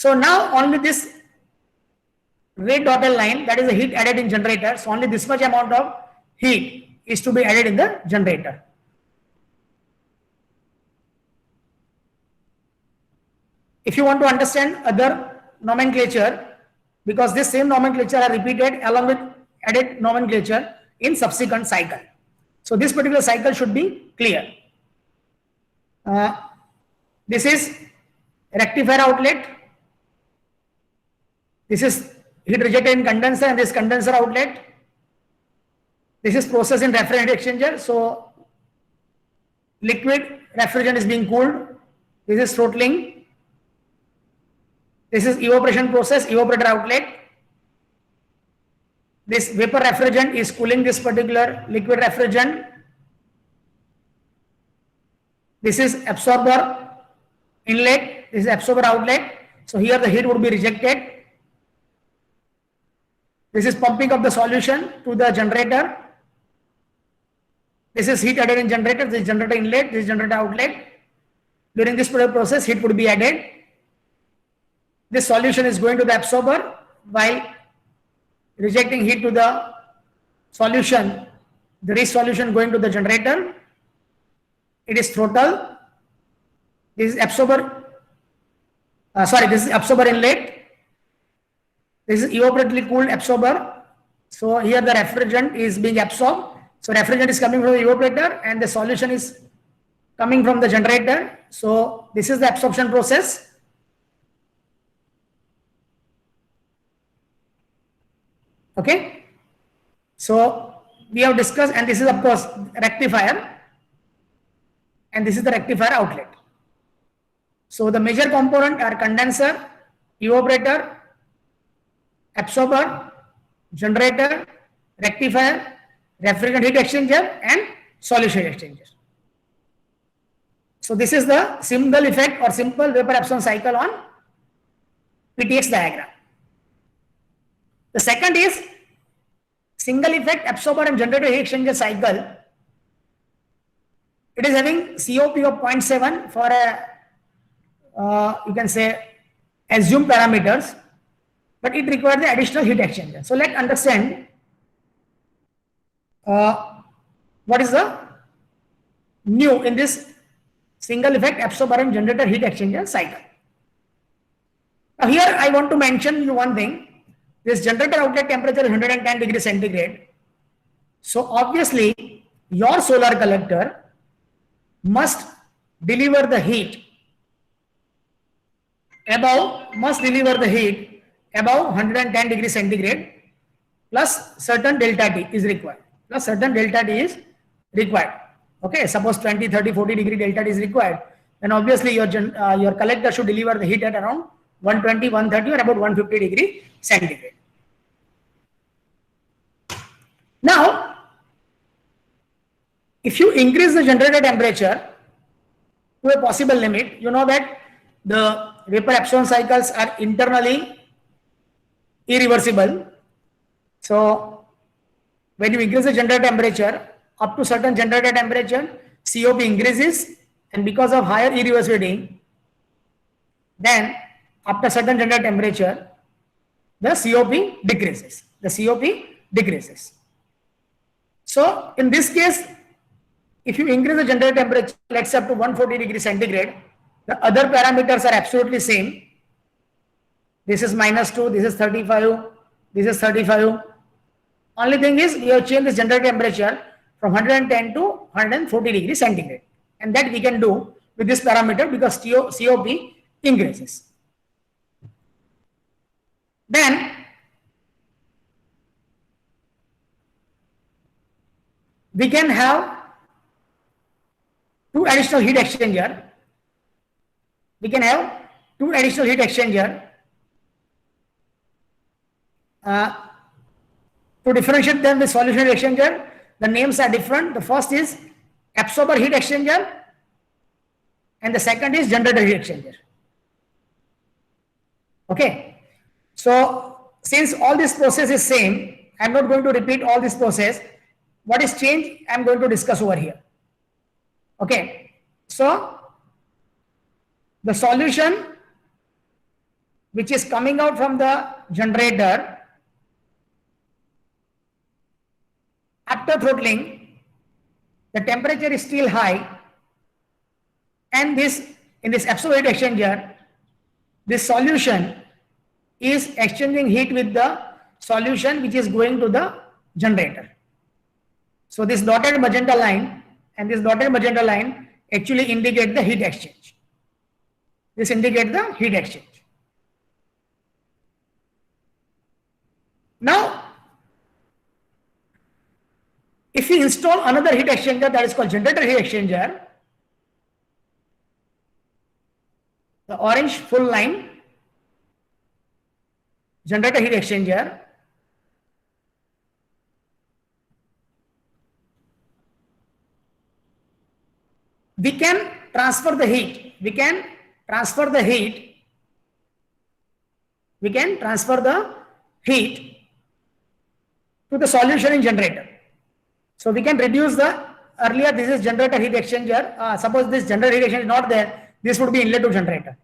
E: So now only this red dotted line, that is the heat added in generator. So only this much amount of heat is to be added in the generator. If you want to understand other nomenclature, because this same nomenclature are repeated along with added nomenclature in subsequent cycle. So this particular cycle should be clear. This is rectifier outlet. This is heat rejected in condenser and this condenser outlet. This is process in refrigerant heat exchanger. So liquid refrigerant is being cooled. This is throttling. This is evaporation process, evaporator outlet. This vapor refrigerant is cooling this particular liquid refrigerant. This is absorber inlet, this is absorber outlet. So here the heat would be rejected. This is pumping of the solution to the generator. This is heat added in generator, this is generator inlet, this is generator outlet. During this process, heat would be added. This solution is going to the absorber while rejecting heat to the solution. There is solution going to the generator. It is throttle. This is absorber. This is absorber inlet. This is evaporatively cooled absorber. So here the refrigerant is being absorbed. So refrigerant is coming from the evaporator and the solution is coming from the generator. So this is the absorption process. Okay. So we have discussed, and this is of course rectifier, and this is the rectifier outlet. So the major component are condenser, evaporator, absorber, generator, rectifier, refrigerant heat exchanger, and solution heat exchanger. So this is the simple effect or simple vapor absorption cycle on PTX diagram. The second is single effect absorber and generator heat exchanger cycle. It is having COP of 0.7 for a, you can say, assumed parameters, but it requires the additional heat exchanger. So let's understand what is the new in this single effect absorber and generator heat exchanger cycle. Now here I want to mention you one thing. This generator outlet temperature is 110 degrees centigrade. So obviously your solar collector must deliver the heat above 110 degrees centigrade plus certain delta T is required. Okay, suppose 20, 30, 40 degree delta T is required. Then obviously your collector should deliver the heat at around 120, 130 or about 150 degree centigrade. Now, if you increase the generator temperature to a possible limit, you know that the vapor absorption cycles are internally irreversible. So, when you increase the generator temperature up to certain generator temperature, COP increases, and because of higher irreversibility, then after certain generator temperature, the COP decreases. So in this case, if you increase the generator temperature, let's say up to 140 degrees centigrade, the other parameters are absolutely same. This is -2, this is 35, this is 35. Only thing is you have changed the generator temperature from 110 to 140 degrees centigrade. And that we can do with this parameter because COP increases. Then we can have two additional heat exchanger. To differentiate them with solution heat exchanger, the names are different. The first is absorber heat exchanger and the second is generator heat exchanger. Okay. So since all this process is same, I am not going to repeat all this process. What is changed, I am going to discuss over here. Okay. So the solution which is coming out from the generator after throttling, the temperature is still high, and in this absorber heat exchanger, this solution is exchanging heat with the solution which is going to the generator. So this dotted magenta line and this dotted magenta line actually indicate the heat exchange. This indicates the heat exchange. Now, if we install another heat exchanger that is called generator heat exchanger, the orange full line, generator heat exchanger, we can transfer the heat. We can transfer the heat to the solution in generator. So we can reduce the, earlier this is generator heat exchanger. Suppose this generator heat exchanger is not there, this would be inlet to generator.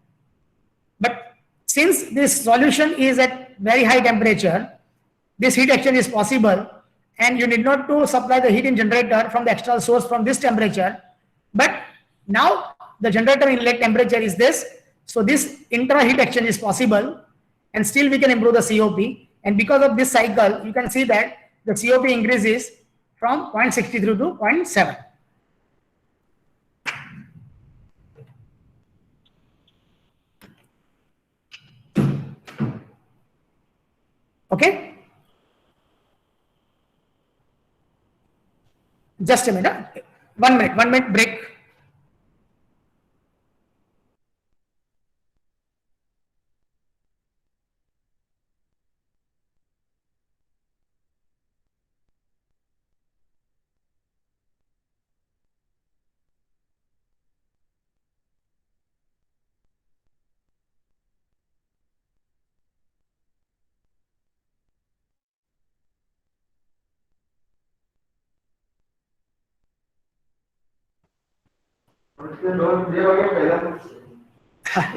E: But since this solution is at very high temperature, this heat exchange is possible, and you need not to supply the heat in generator from the external source from this temperature. But now the generator inlet temperature is this, so this intra heat exchange is possible, and still we can improve the COP. And because of this cycle, you can see that the COP increases from 0.63 to 0.7. Okay. Just a minute. 1 minute break.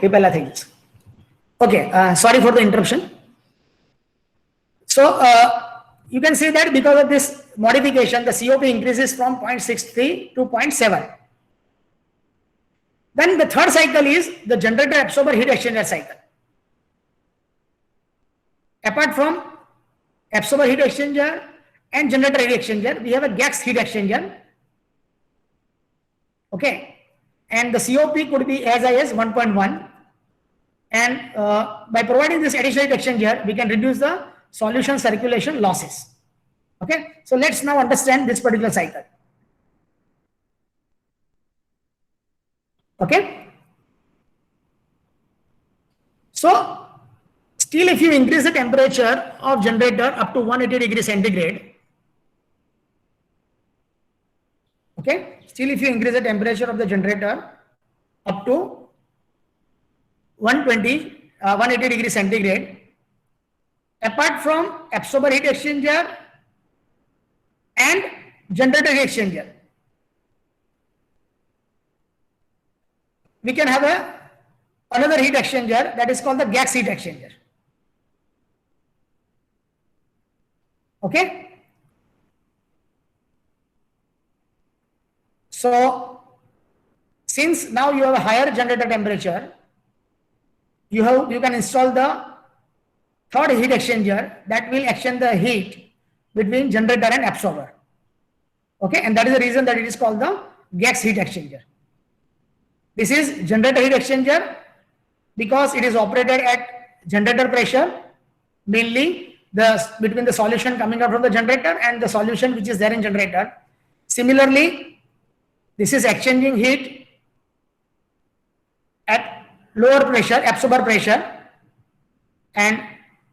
E: ये पहला था. Okay, sorry for the interruption. So you can see that because of this modification, the COP increases from 0.63 to 0.7. Then the third cycle is the generator absorber heat exchanger cycle. Apart from absorber heat exchanger and generator heat exchanger, we have a gas heat exchanger. Okay, and the COP could be as high as 1.1. And by providing this additional heat exchanger, we can reduce the solution circulation losses. Okay, so let's now understand this particular cycle. Okay, so still if you increase the temperature of generator up to 180 degrees centigrade, okay, still if you increase the temperature of the generator up to 180 degrees centigrade, apart from absorber heat exchanger and generator heat exchanger, we can have another heat exchanger that is called the gas heat exchanger. Okay, so since now you have a higher generator temperature, you can install the third heat exchanger that will exchange the heat between generator and absorber. Okay, and that is the reason that it is called the gas heat exchanger. This is generator heat exchanger because it is operated at generator pressure, mainly between the solution coming out from the generator and the solution which is there in generator. Similarly, this is exchanging heat at lower pressure, absorber pressure, and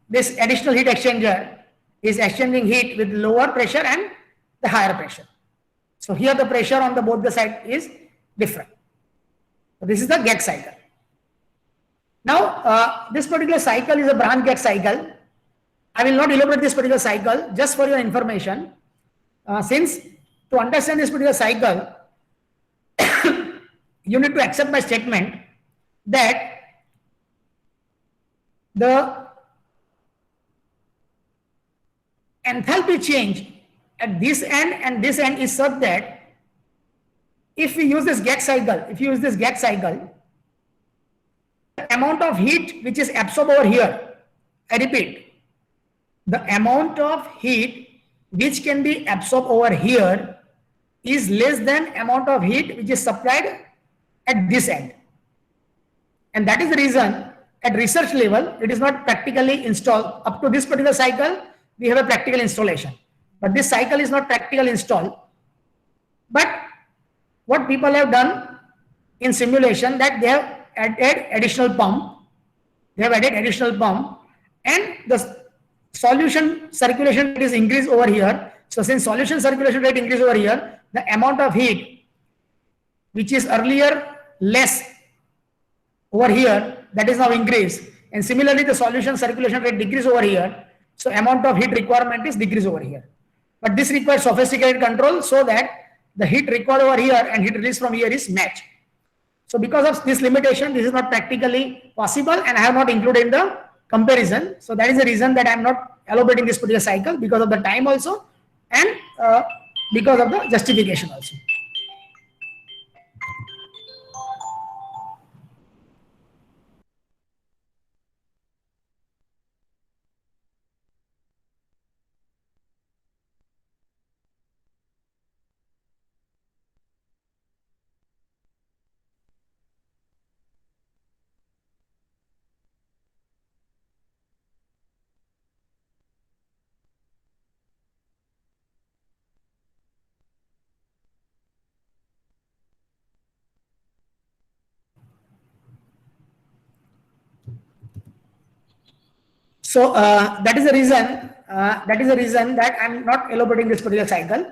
E: this additional heat exchanger is exchanging heat with lower pressure and the higher pressure. So here the pressure on both the side is different. So this is the gas cycle. Now this particular cycle is a Brahn-Gas cycle. I will not elaborate this particular cycle, just for your information. Since to understand this particular cycle, you need to accept my statement that the enthalpy change at this end and this end is such that if we use this gauge cycle, the amount of heat which is absorbed over here, I repeat, the amount of heat which can be absorbed over here is less than amount of heat which is supplied at this end. And that is the reason at research level, it is not practically installed. Up to this particular cycle, we have a practical installation. But this cycle is not practically installed. But what people have done in simulation, that they have added additional pump. And the solution circulation rate is increased over here. So since solution circulation rate increased over here, the amount of heat which is earlier less over here, that is now increased. And similarly, the solution circulation rate decreased over here. So amount of heat requirement is decreased over here. But this requires sophisticated control so that the heat required over here and heat released from here is matched. So because of this limitation, this is not practically possible and I have not included in the comparison. So that is the reason that I am not elaborating this particular cycle, because of the time also and because of the justification also. So that is the reason that I'm not elaborating this particular cycle.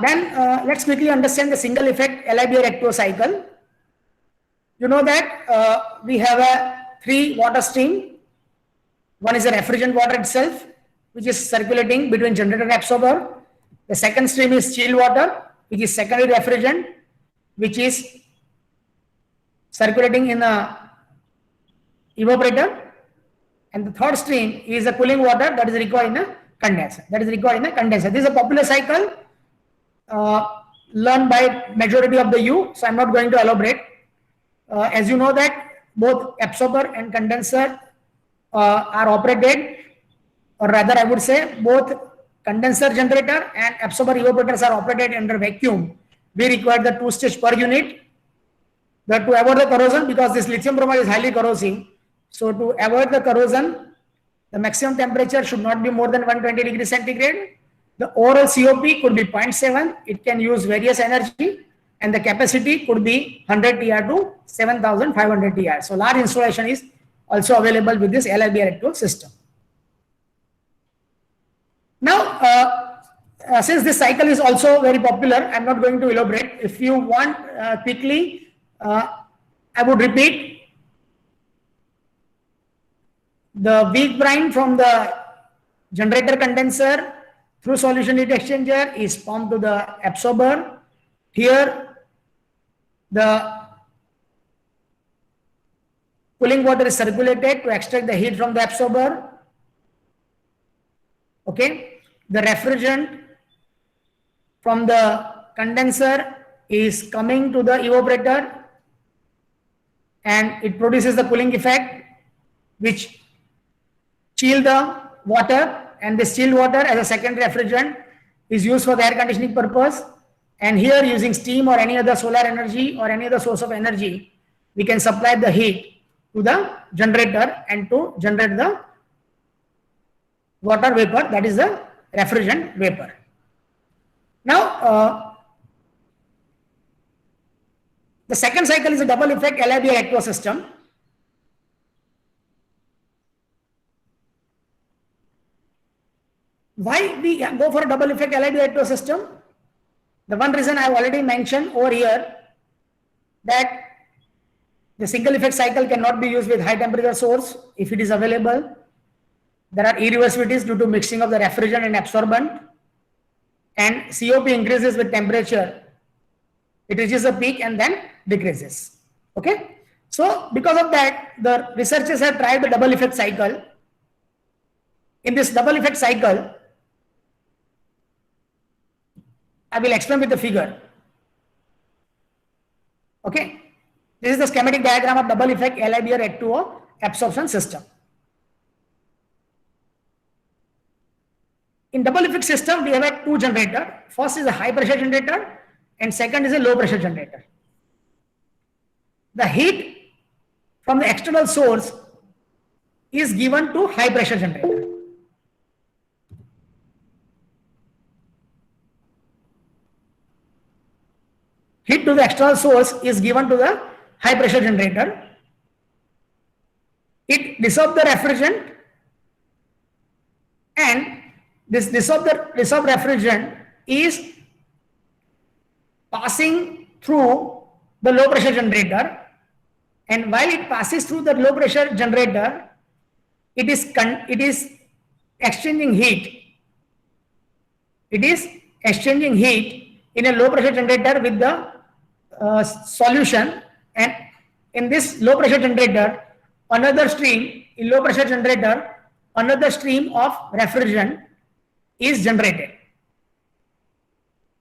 E: Then let's quickly understand the single effect LIBR-Actio cycle. You know that we have a 3 water stream. One is the refrigerant water itself, which is circulating between generator and absorber. The second stream is chilled water, which is secondary refrigerant, which is circulating in a evaporator, and the third stream is the cooling water that is required in a condenser. This is a popular cycle learned by majority of the you, so I'm not going to elaborate. As you know that both absorber and condenser are operated, or rather I would say both condenser generator and absorber evaporators are operated under vacuum. We require the 2-stage per unit. That to avoid the corrosion, because this lithium bromide is highly corrosive. So to avoid the corrosion, the maximum temperature should not be more than 120 degrees centigrade. The overall COP could be 0.7. It can use various energy, and the capacity could be 100 TR to 7,500 TR. So large installation is also available with this LIBR-Actio system. Now, since this cycle is also very popular, I'm not going to elaborate. If you want quickly, I would repeat. The weak brine from the generator condenser through solution heat exchanger is pumped to the absorber. Here, the cooling water is circulated to extract the heat from the absorber. Okay, the refrigerant from the condenser is coming to the evaporator, and it produces the cooling effect, which chill the water, and this chilled water as a secondary refrigerant is used for the air conditioning purpose. And here, using steam or any other solar energy or any other source of energy, we can supply the heat to the generator and to generate the water vapor, that is the refrigerant vapor. Now, the second cycle is a double effect LIBR-Actio system. Why we go for a double effect LIBR-Actio system? The one reason I have already mentioned over here, that the single effect cycle cannot be used with high temperature source if it is available. There are irreversibilities due to mixing of the refrigerant and absorbent, and COP increases with temperature. It reaches a peak and then decreases. Okay. So because of that, the researchers have tried the double effect cycle. In this double effect cycle, I will explain with the figure. Okay, this is the schematic diagram of double effect LIB or H2O absorption system. In double effect system, we have two generators. First is a high pressure generator and second is a low pressure generator. The heat from the external source is given to high pressure generator. Heat to the external source is given to the high pressure generator. It dissolves the refrigerant, and this dissolved refrigerant is passing through the low pressure generator, and while it passes through the low pressure generator, it is exchanging heat. It is exchanging heat in a low pressure generator with the solution, and in this low pressure generator, another stream in low pressure generator, another stream of refrigerant is generated.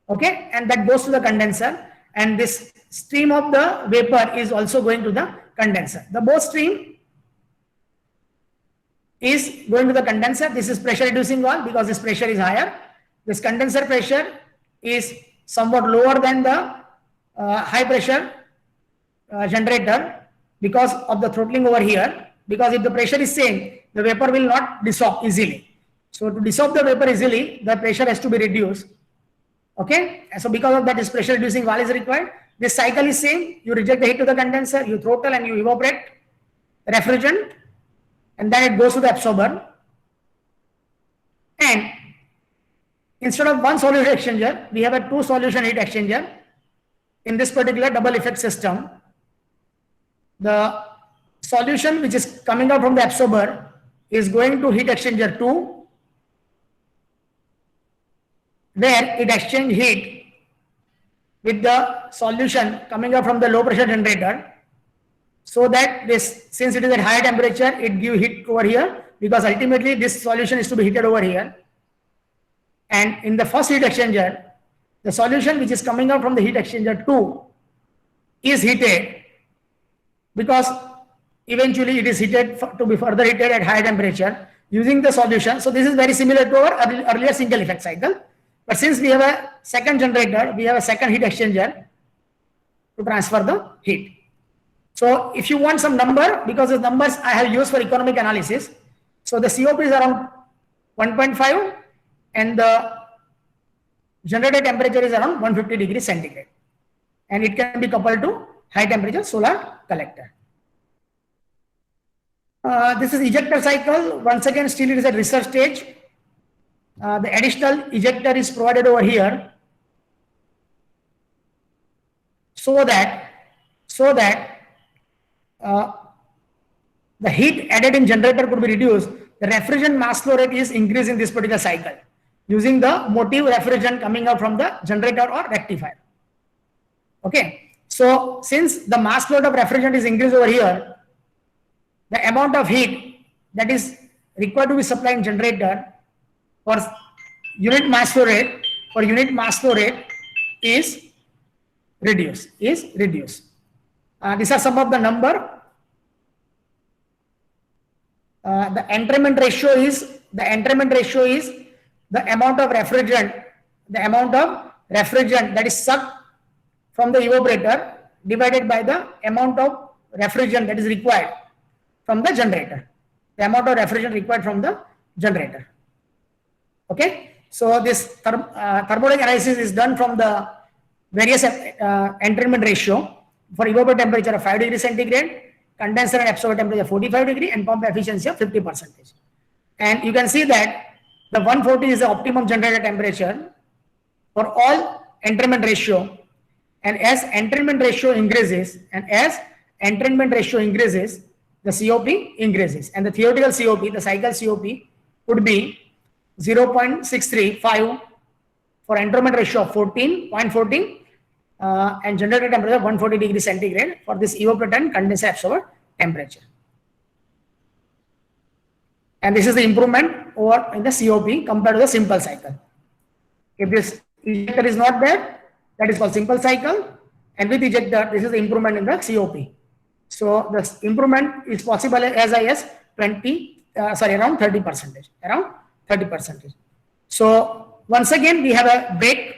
E: Okay, and that goes to the condenser, and this stream of the vapor is also going to the condenser. The both stream is going to the condenser. This is pressure reducing valve because this pressure is higher. This condenser pressure is somewhat lower than the high pressure generator because of the throttling over here. Because if the pressure is same, the vapor will not dissolve easily. So to dissolve the vapor easily, the pressure has to be reduced. Okay, so because of that, this pressure reducing valve is required. This cycle is same. You reject the heat to the condenser, you throttle and you evaporate refrigerant, and then it goes to the absorber. And instead of one solution exchanger, we have a two solution heat exchanger. In this particular double effect system, the solution which is coming out from the absorber is going to heat exchanger 2, where it exchange heat with the solution coming out from the low pressure generator, so that this, since it is at higher temperature, it give heat over here, because ultimately this solution is to be heated over here. And in the first heat exchanger, the solution which is coming out from the heat exchanger 2 is heated, because eventually it is heated to be further heated at higher temperature using the solution. So this is very similar to our earlier single effect cycle. But since we have a second generator, we have a second heat exchanger to transfer the heat. So if you want some number, because the numbers I have used for economic analysis, so the COP is around 1.5 and the generator temperature is around 150 degrees centigrade, and it can be coupled to high temperature solar collector. This is ejector cycle. Once again, still it is at research stage. The additional ejector is provided over here so that the heat added in generator could be reduced. The refrigerant mass flow rate is increased in this particular cycle using the motive refrigerant coming out from the generator or rectifier. Okay, so since the mass flow of refrigerant is increased over here, the amount of heat that is required to be supplied in generator for unit mass flow rate is reduced. These are some of the number. The entrainment ratio is the amount of refrigerant that is sucked from the evaporator divided by the amount of refrigerant that is required from the generator. The amount of refrigerant required from the generator. Okay, so this thermodynamic analysis is done from the various entrainment ratio for evaporator temperature of 5 degrees centigrade, condenser and absorber temperature 45 degree, and pump efficiency of 50%. And you can see that the 140 is the optimum generator temperature for all entrainment ratio, and as entrainment ratio increases, the COP increases, and the theoretical COP, the cycle COP would be 0.635 for entrainment ratio of 14.14 and generator temperature 140 degrees centigrade for this evaporator condenser absorber temperature. And this is the improvement over in the COP compared to the simple cycle. If this ejector is not there, that is called simple cycle, and with ejector, this is the improvement in the COP. So the improvement is possible as high as around 30%, around 30%. So once again, we have a break.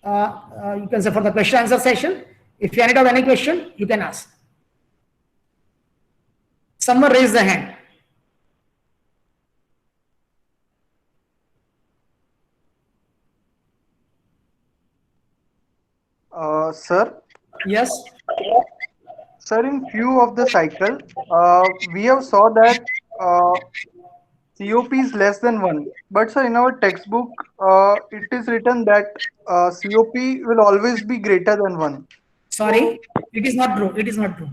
E: You can say for the question answer session. If you have any question, you can ask. Someone raise the hand.
F: Sir,
E: Yes.
F: sir, in few of the cycle, we have saw that COP is less than 1. But sir, in our textbook, it is written that COP will always be greater than 1.
E: Sorry, it is not true. It is not true.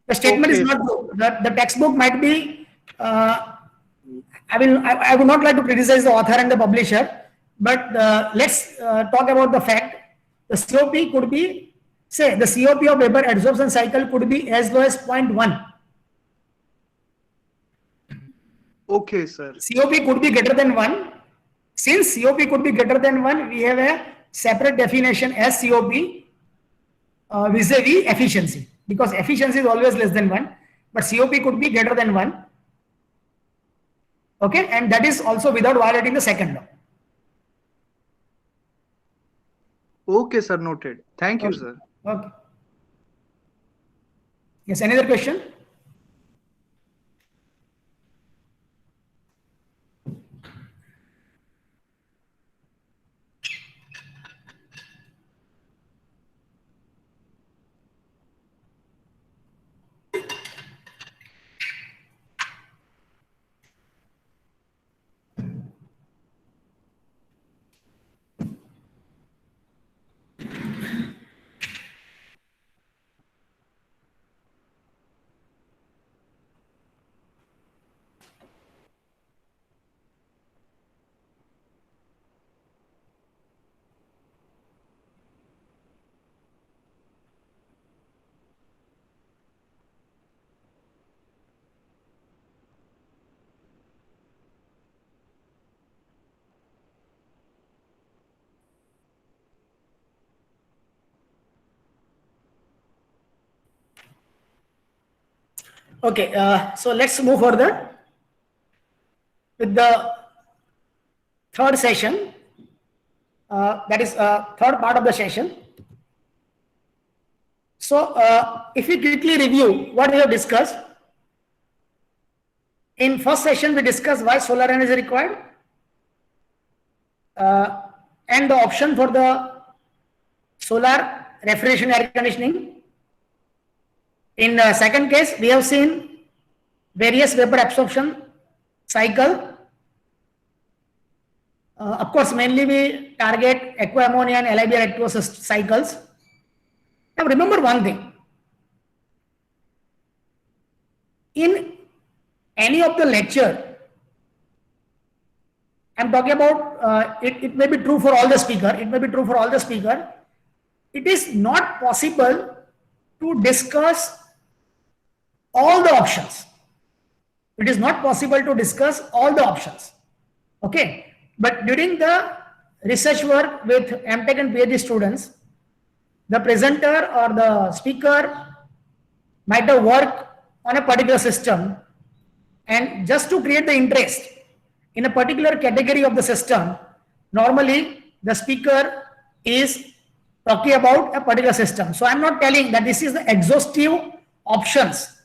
E: The statement is
F: Okay.
E: not true. The textbook might be. I would not like to criticize the author and the publisher, but let's talk about the fact. The COP could be, say, the COP of vapor adsorption cycle could be as low as 0.1.
F: Okay, sir.
E: COP could be greater than 1. Since COP could be greater than 1, we have a separate definition as COP vis-a-vis efficiency, because efficiency is always less than 1, but COP could be greater than 1. Okay, and that is also without violating the second law.
F: Okay, sir. Noted. Thank you,
E: Okay.
F: sir.
E: Okay. Yes, any other question? Okay, so let's move further with the third session. That is third part of the session. So if we quickly review what we have discussed. In first session, we discussed why solar energy is required and the option for the solar refrigeration air conditioning. In the second case, we have seen various vapor absorption cycle. Of course, mainly we target aqua ammonia and LIB electrolysis cycles. Now remember one thing. In any of the lecture, I'm talking about, it may be true for all the speaker. It may be true for all the speaker. It is not possible to discuss all the options. It is not possible to discuss all the options. Okay. But during the research work with MTech and PhD students, the presenter or the speaker might have worked on a particular system, and just to create the interest in a particular category of the system, normally the speaker is talking about a particular system. So I'm not telling that this is the exhaustive options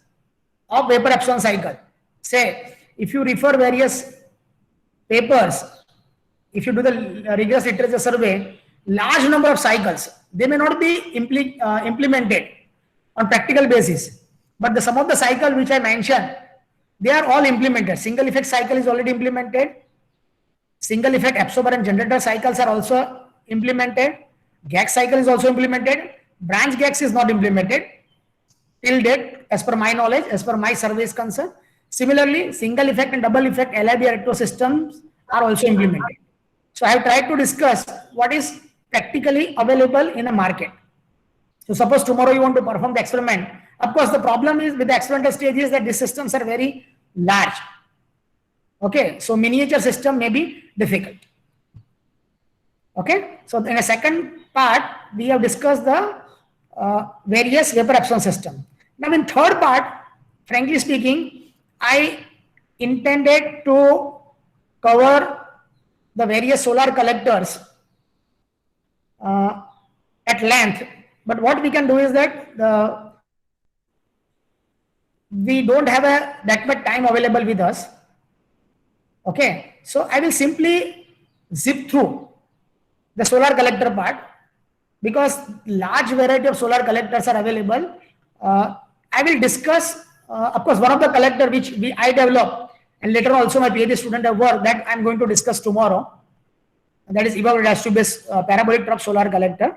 E: of vapor absorption cycle. Say, if you refer various papers, if you do the rigorous literature survey, large number of cycles, they may not be implemented on practical basis, but some of the cycle which I mentioned, they are all implemented. Single effect cycle is already implemented. Single effect absorber and generator cycles are also implemented. GAC cycle is also implemented. Branch GAC is not implemented till date, as per my knowledge, as per my survey is concerned. Similarly, single effect and double effect LIB electro systems are also implemented. So I have tried to discuss what is practically available in a market. So suppose tomorrow you want to perform the experiment. Of course, the problem is with the experimental stage is that these systems are very large. Okay, so miniature system may be difficult. Okay, so in a second part, we have discussed the various vapor absorption system. Now in third part, frankly speaking, I intended to cover the various solar collectors at length, but what we can do is that we don't have that much time available with us. Okay, so I will simply zip through the solar collector part because large variety of solar collectors are available. I will discuss, of course, one of the collector which I developed and later also my PhD student have worked that I'm going to discuss tomorrow. That is evaporative distributed parabolic trough solar collector.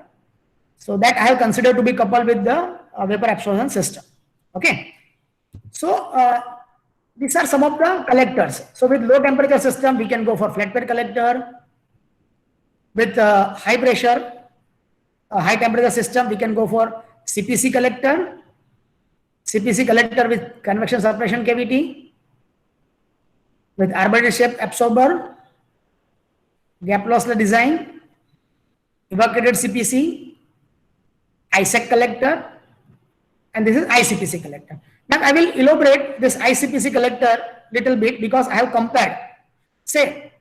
E: So that I have considered to be coupled with the vapor absorption system. Okay. So these are some of the collectors. So with low temperature system, we can go for flat bed collector. With high pressure, high temperature system, we can go for CPC collector. CPC collector with convection suppression cavity, with arbitrary shape absorber, gap lossless design, evacuated CPC, ISEC collector, and this is ICPC collector. Now I will elaborate this ICPC collector little bit because I have compared. Say,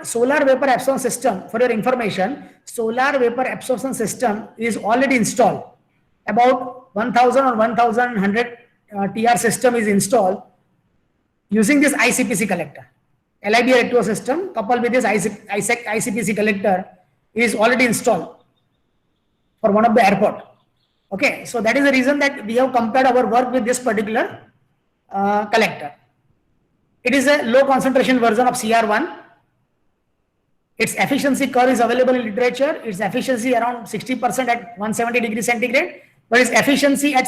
E: solar vapor absorption system, for your information, solar vapor absorption system is already installed. About 1000 or 1100 TR system is installed using this ICPC collector. LIB electro system coupled with this ICPC collector is already installed for one of the airport. Okay, so that is the reason that we have compared our work with this particular collector. It is a low concentration version of CR1. Its efficiency curve is available in literature. Its efficiency around 60% at 170 degrees centigrade, but its efficiency at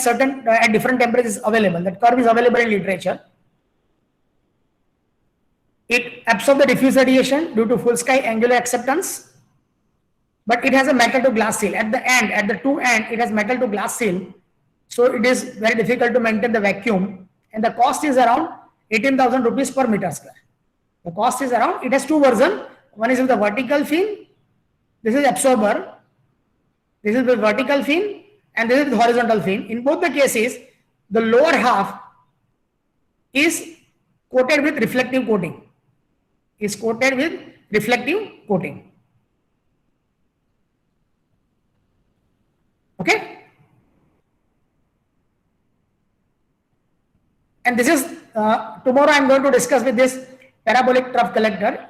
E: different temperatures is available. That curve is available in literature. It absorbs the diffuse radiation due to full sky angular acceptance, but it has a metal to glass seal. At the end, at the two end, it has metal to glass seal. So it is very difficult to maintain the vacuum, and the cost is around 18,000 rupees per meter square. The cost is around, it has two versions. One is with the vertical fin. This is absorber. This is with vertical fin, and this is with horizontal fin. In both the cases, the lower half is coated with reflective coating. Is coated with reflective coating. Okay. And this is tomorrow I am going to discuss with this parabolic trough collector.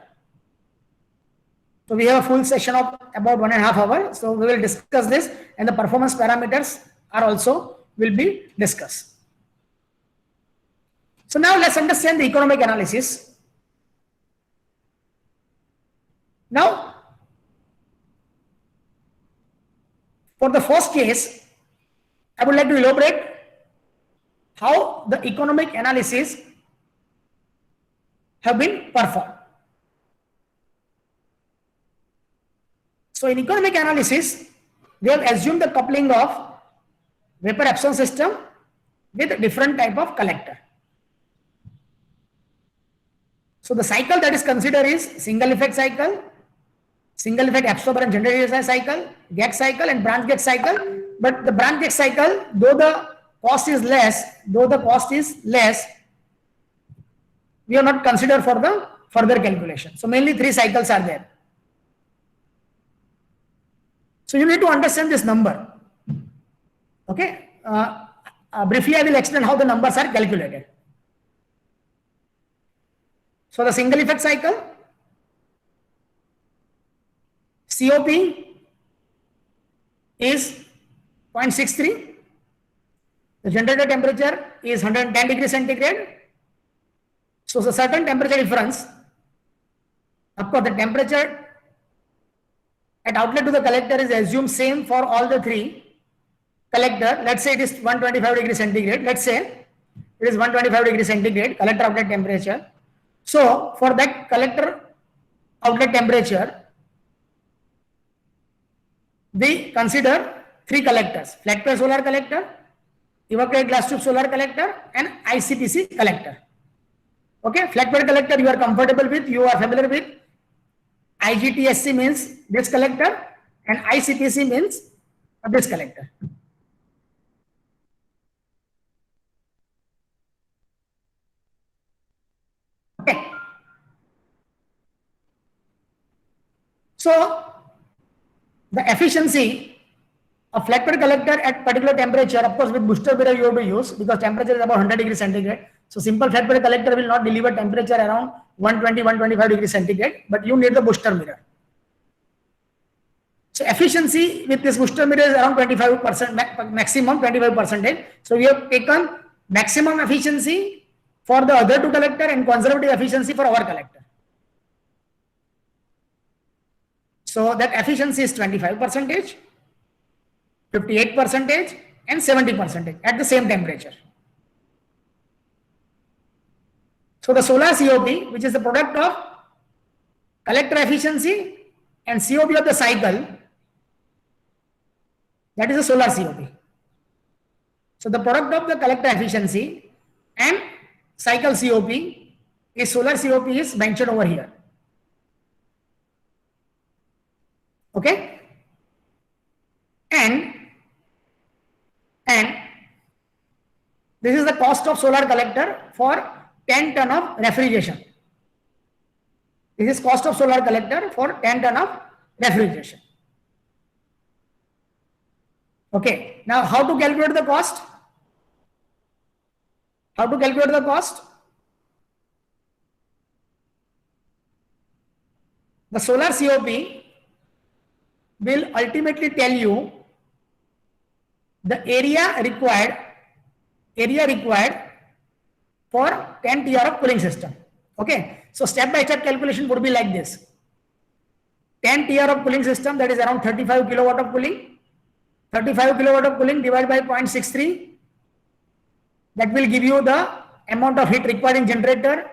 E: So we have a full session of about 1.5 hours. So we will discuss this, and the performance parameters are also will be discussed. So now let's understand the economic analysis. Now, for the first case, I would like to elaborate how the economic analysis have been performed. So in economic analysis, they have assumed the coupling of vapor absorption system with different type of collector. So the cycle that is considered is single effect cycle, single effect absorber and generator cycle, gauge cycle, and branch gauge cycle. But the branch gauge cycle, though the cost is less, we are not considered for the further calculation. So mainly 3 cycles are there. So you need to understand this number. Okay. Briefly, I will explain how the numbers are calculated. So the single effect cycle, COP is 0.63. The generator temperature is 110 degrees centigrade. So the certain temperature difference, of course the temperature at outlet to the collector is assumed same for all the 3 collector. Let's say it is 125 degrees centigrade. Let's say it is 125 degrees centigrade collector outlet temperature. So for that collector outlet temperature, we consider 3 collectors: flat plate solar collector, evaporated glass tube solar collector, and ICPC collector. Okay, flat plate collector you are comfortable with, you are familiar with. IGTSC means this collector, and ICPC means this collector. Okay. So the efficiency of flat plate collector at particular temperature, of course, with booster mirror you have to use, because temperature is about 100 degrees centigrade. So simple flat plate collector will not deliver temperature around 120, 125 degrees centigrade, but you need the booster mirror. So efficiency with this booster mirror is around 25%, maximum 25%. So we have taken maximum efficiency for the other 2 collector and conservative efficiency for our collector. So that efficiency is 25%, 58%, and 70% at the same temperature. So the solar COP, which is the product of collector efficiency and COP of the cycle, that is a solar COP. So the product of the collector efficiency and cycle COP is solar COP is mentioned over here. Okay, and this is the cost of solar collector for 10 ton of refrigeration. This is cost of solar collector for 10 ton of refrigeration. Okay, now how to calculate the cost? How to calculate the cost? The solar COP will ultimately tell you the area required for 10 TR of cooling system. Okay, so step by step calculation would be like this: 10 TR of cooling system, that is around 35 kilowatt of cooling. 35 kilowatt of cooling divided by 0.63, that will give you the amount of heat required in generator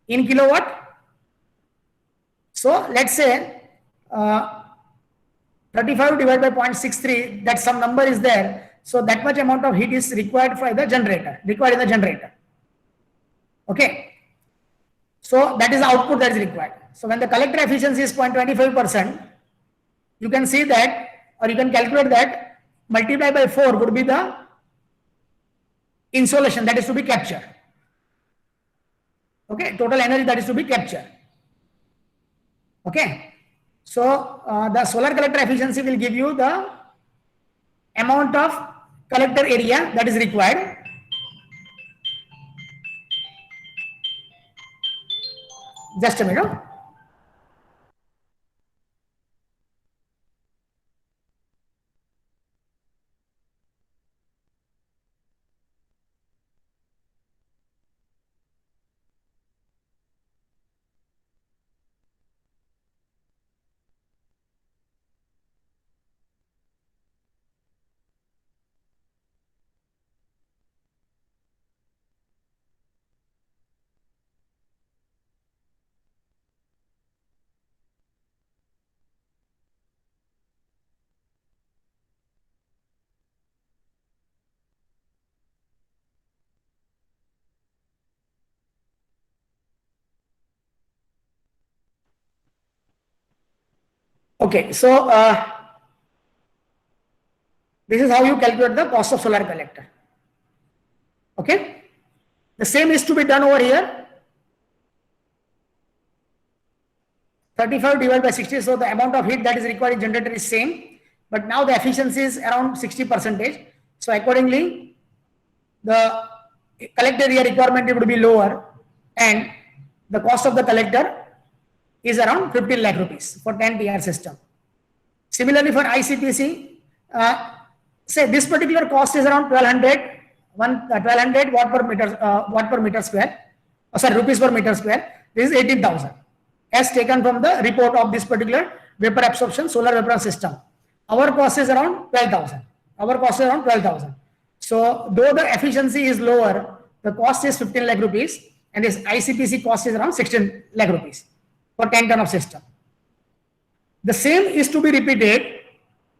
E: in kilowatt. So let's say 35 divided by 0.63, that some number is there. So that much amount of heat is required for the generator, Okay. So that is the output that is required. So when the collector efficiency is 0.25%, you can see that, or you can calculate that, multiply by 4 would be the insolation that is to be captured. Okay, total energy that is to be captured. Okay, so the solar collector efficiency will give you the amount of collector area that is required. Just a minute. Okay, so this is how you calculate the cost of solar collector. Okay, the same is to be done over here. 35 divided by 60, so the amount of heat that is required in generator is same, but now the efficiency is around 60%. So accordingly, the collector area requirement would be lower, and the cost of the collector is around 15 lakh rupees for 10 TR system. Similarly, for ICPC, say this particular cost is around 1200 watt per meter square. Rupees per meter square. This is 18,000, as taken from the report of this particular vapor absorption solar vapor system. Our cost is around 12,000. So though the efficiency is lower, the cost is 15 lakh rupees, and this ICPC cost is around 16 lakh rupees. for 10 ton of system. The same is to be repeated,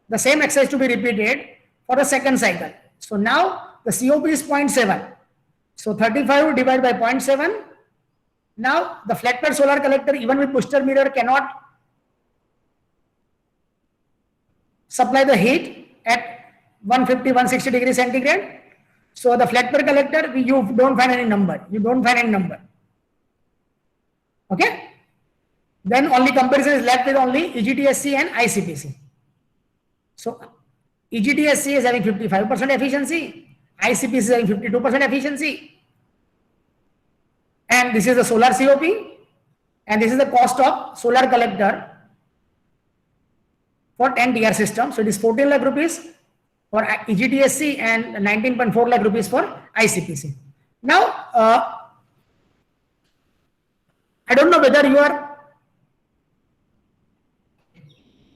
E: the same exercise to be repeated for the second cycle. So now the COP is 0.7. So 35 divided by 0.7. Now the flat bed solar collector, even with booster mirror, cannot supply the heat at 150, 160 degrees centigrade. So the flat bed collector, you don't find any number. You don't find any number. Okay. Then only comparison is left with only EGTSC and ICPC. So EGTSC is having 55% efficiency, ICPC is having 52% efficiency, and this is the solar COP, and this is the cost of solar collector for 10 TR system. So it is 14 lakh rupees for EGTSC and 19.4 lakh rupees for ICPC. Now, I don't know whether you are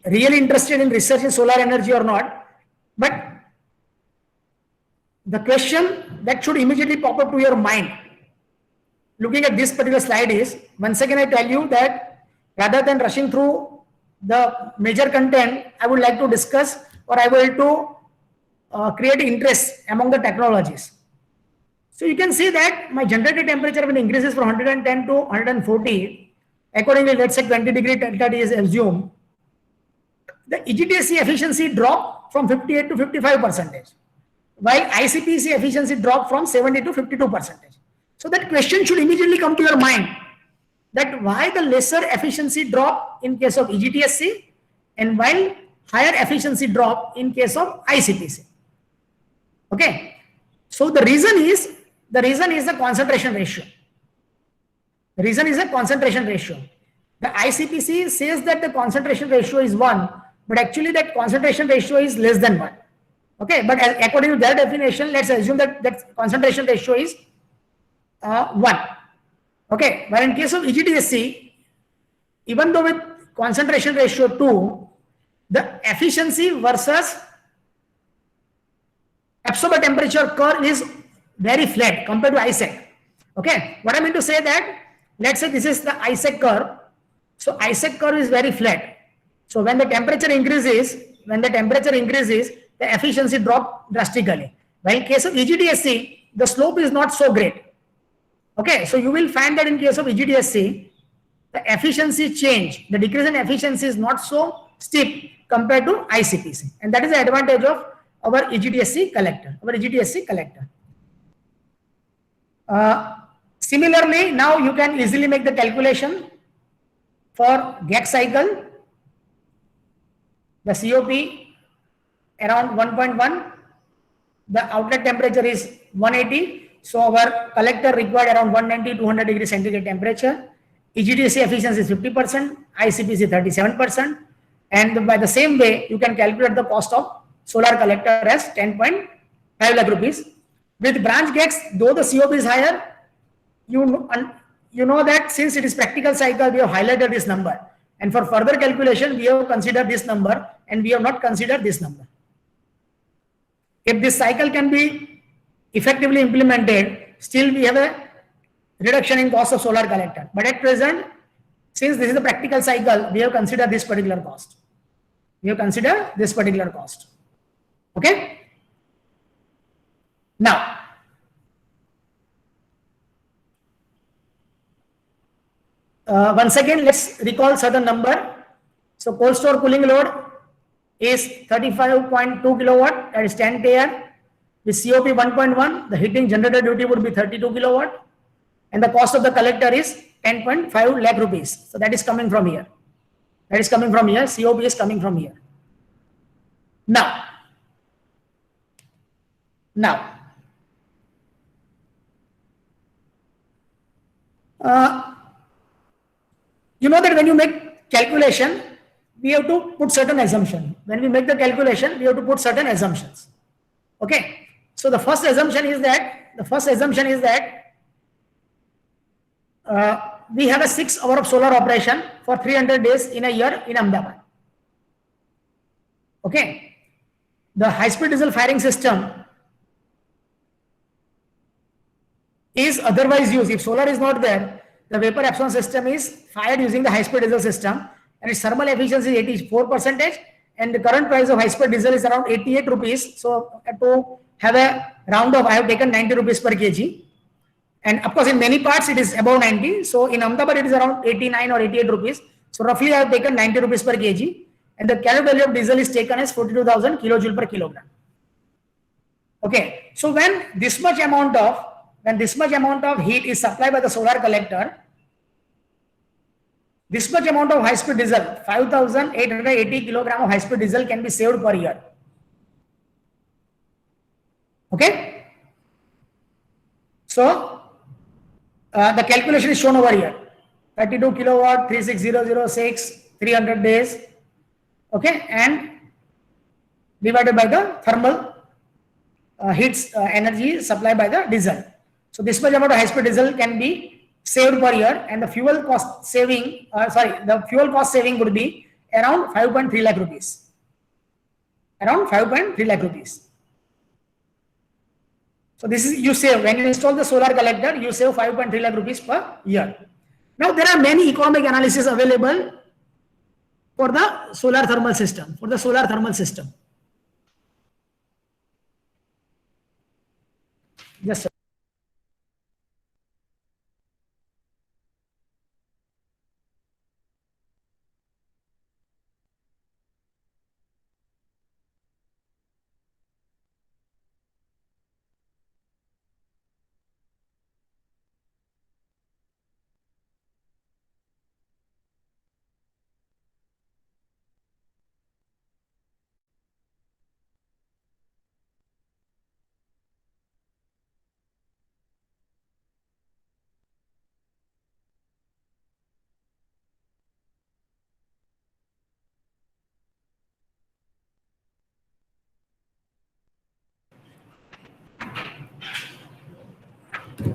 E: really interested in research in solar energy or not, but the question that should immediately pop up to your mind looking at this particular slide is, once again I tell you that rather than rushing through the major content, I would like to discuss, or I will to create interest among the technologies. So you can see that my generated temperature when increases from 110 to 140, accordingly let's say 20 degree delta T is assumed, the EGTSC efficiency dropped from 58 to 55%, while ICPC efficiency dropped from 70 to 52%. So that question should immediately come to your mind, that why the lesser efficiency drop in case of EGTSC and while higher efficiency drop in case of ICPC. Okay. So the reason is the concentration ratio. The reason is the concentration ratio. The ICPC says that the concentration ratio is 1, but actually that concentration ratio is less than 1. Okay, but according to their definition, let's assume that that concentration ratio is 1. Okay, but in case of EGTSC, even though with concentration ratio 2, the efficiency versus absorber temperature curve is very flat compared to ISEC. Okay, what I mean to say that, let's say this is the ISEC curve. So ISEC curve is very flat. So when the temperature increases, the efficiency drop drastically. While in case of EGTSC, the slope is not so great. Okay, so you will find that in case of EGTSC, the efficiency change, the decrease in efficiency is not so steep compared to ICPC, and that is the advantage of our EGTSC collector. Similarly, now you can easily make the calculation for GAC cycle. The COP around 1.1, the outlet temperature is 180. So our collector required around 190 200 degrees centigrade temperature. EGTSC efficiency is 50%, ICPC 37%, and by the same way you can calculate the cost of solar collector as 10.5 lakh rupees. With branch GACs, though the COP is higher, you know that since it is practical cycle, we have highlighted this number, and for further calculation we have considered this number and we have not considered this number. If this cycle can be effectively implemented, still we have a reduction in cost of solar collector. But at present, since this is a practical cycle, we have considered this particular cost. Okay. Now, once again, let's recall certain number. So cold store cooling load is 35.2 kilowatt, that is 10 TR. With COP 1.1, the heating generator duty would be 32 kilowatt, and the cost of the collector is 10.5 lakh rupees. So that is coming from here. COP is coming from here. Now, you know that when you make calculation, we have to put certain assumption. When we make the calculation, we have to put certain assumptions. Okay. So the first assumption is that we have a 6 hour of solar operation for 300 days in a year in Ahmedabad. Okay. The high-speed diesel firing system is otherwise used. If solar is not there, the vapor absorption system is fired using the high-speed diesel system, and its thermal efficiency is 84%, and the current price of high-speed diesel is around 88 rupees. So to have a round off, I have taken 90 rupees per kg. And of course, in many parts, it is above 90. So in Ahmedabad, it is around 89 or 88 rupees. So roughly, I have taken 90 rupees per kg. And the calorie value of diesel is taken as 42,000 kilojoule per kilogram. Okay. So when this much amount of heat is supplied by the solar collector, this much amount of high-speed diesel, 5,880 kilogram of high-speed diesel can be saved per year. Okay. So the calculation is shown over here. 32 kilowatt, 36006, 300 days. Okay, and divided by the thermal heat energy supplied by the diesel. So this much amount of high-speed diesel can be saved per year, and the fuel cost saving, would be around 5.3 lakh rupees. Around 5.3 lakh rupees. So this is, you save, when you install the solar collector, you save 5.3 lakh rupees per year. Now there are many economic analysis available for the solar thermal system, Just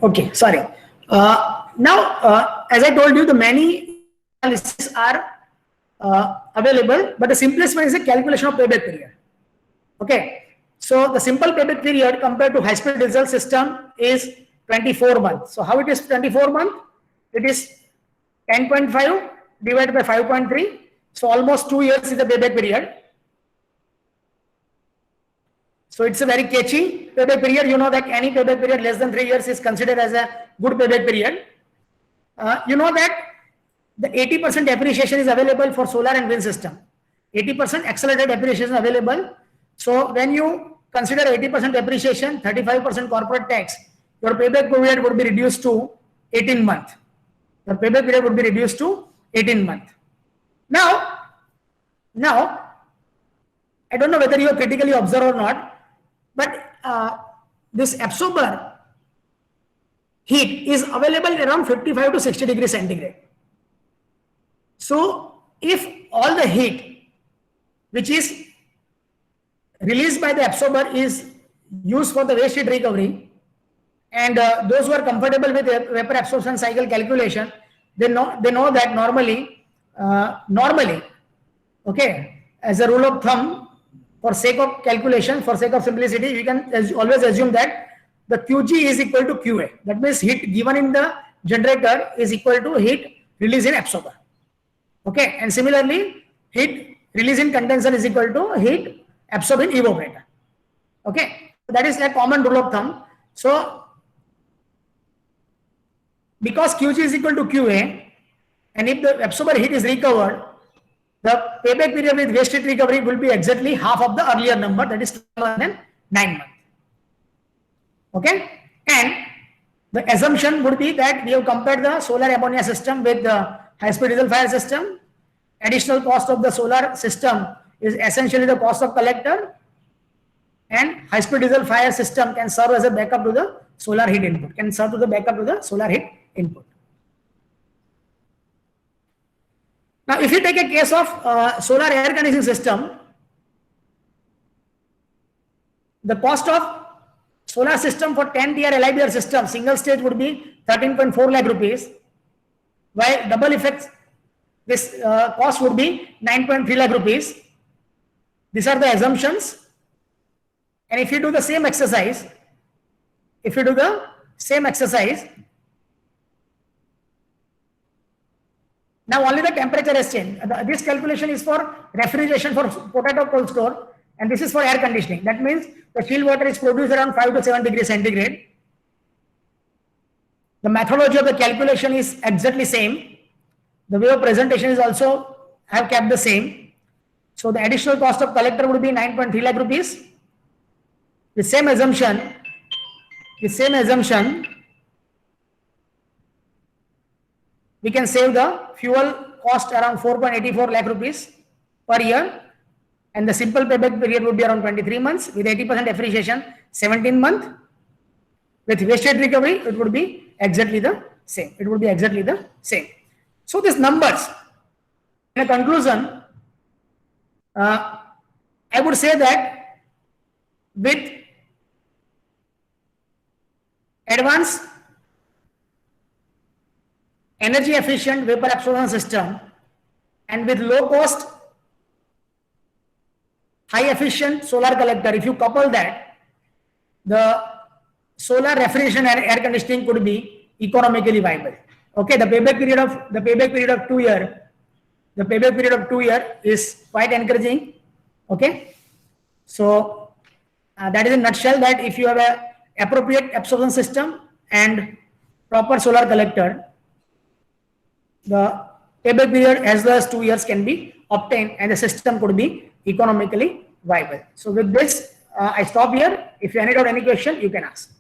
E: okay, sorry. Now, as I told you, the many analyses are available, but the simplest one is the calculation of payback period. Okay, so the simple payback period compared to high-speed diesel system is 24 months. So how it is 24 months? It is 10.5 divided by 5.3. So almost 2 years is the payback period. So it's a very catchy payback period. You know that any payback period less than 3 years is considered as a good payback period. You know that the 80% depreciation is available for solar and wind system. 80% accelerated depreciation available. So when you consider 80% depreciation, 35% corporate tax, your payback period would be reduced to 18 months. Your payback period would be reduced to 18 months. Now, I don't know whether you have critically observed or not, but this absorber heat is available around 55 to 60 degrees centigrade. So if all the heat which is released by the absorber is used for the waste heat recovery, and those who are comfortable with vapor absorption cycle calculation, they know that normally, okay, as a rule of thumb, for sake of calculation, for sake of simplicity, we can always assume that the QG is equal to QA. That means heat given in the generator is equal to heat released in absorber. Okay, and similarly, heat released in condenser is equal to heat absorbed in evaporator. Okay, that is a common rule of thumb. So, because QG is equal to QA, and if the absorber heat is recovered, the payback period with waste heat recovery will be exactly half of the earlier number, that is 9 months. Okay, and the assumption would be that we have compared the solar ammonia system with the high-speed diesel fire system. Additional cost of the solar system is essentially the cost of collector, and high-speed diesel fire system can serve as a backup to the solar heat input, Now, if you take a case of solar air conditioning system, the cost of solar system for 10 tier LIBR system, single stage, would be 13.4 lakh rupees, while double effect, this cost would be 9.3 lakh rupees. These are the assumptions. And if you do the same exercise, Now only the temperature has changed. This calculation is for refrigeration for potato cold store, and this is for air conditioning. That means the chilled water is produced around 5 to 7 degrees centigrade. The methodology of the calculation is exactly same. The way of presentation is also have kept the same. So the additional cost of collector would be 9.3 lakh rupees. The same assumption, we can save the fuel cost around 4.84 lakh rupees per year, and the simple payback period would be around 23 months with 80% depreciation, 17 months. With wastage recovery, it would be exactly the same. So these numbers, in a conclusion, I would say that with advanced energy efficient vapor absorption system and with low cost high efficient solar collector, if you couple that, the solar refrigeration and air conditioning could be economically viable. Okay, the payback period of 2 years, is quite encouraging. Okay, so that is in a nutshell that if you have a appropriate absorption system and proper solar collector, the payback period as well as 2 years can be obtained and the system could be economically viable. So with this, I stop here. If you have any question, you can ask.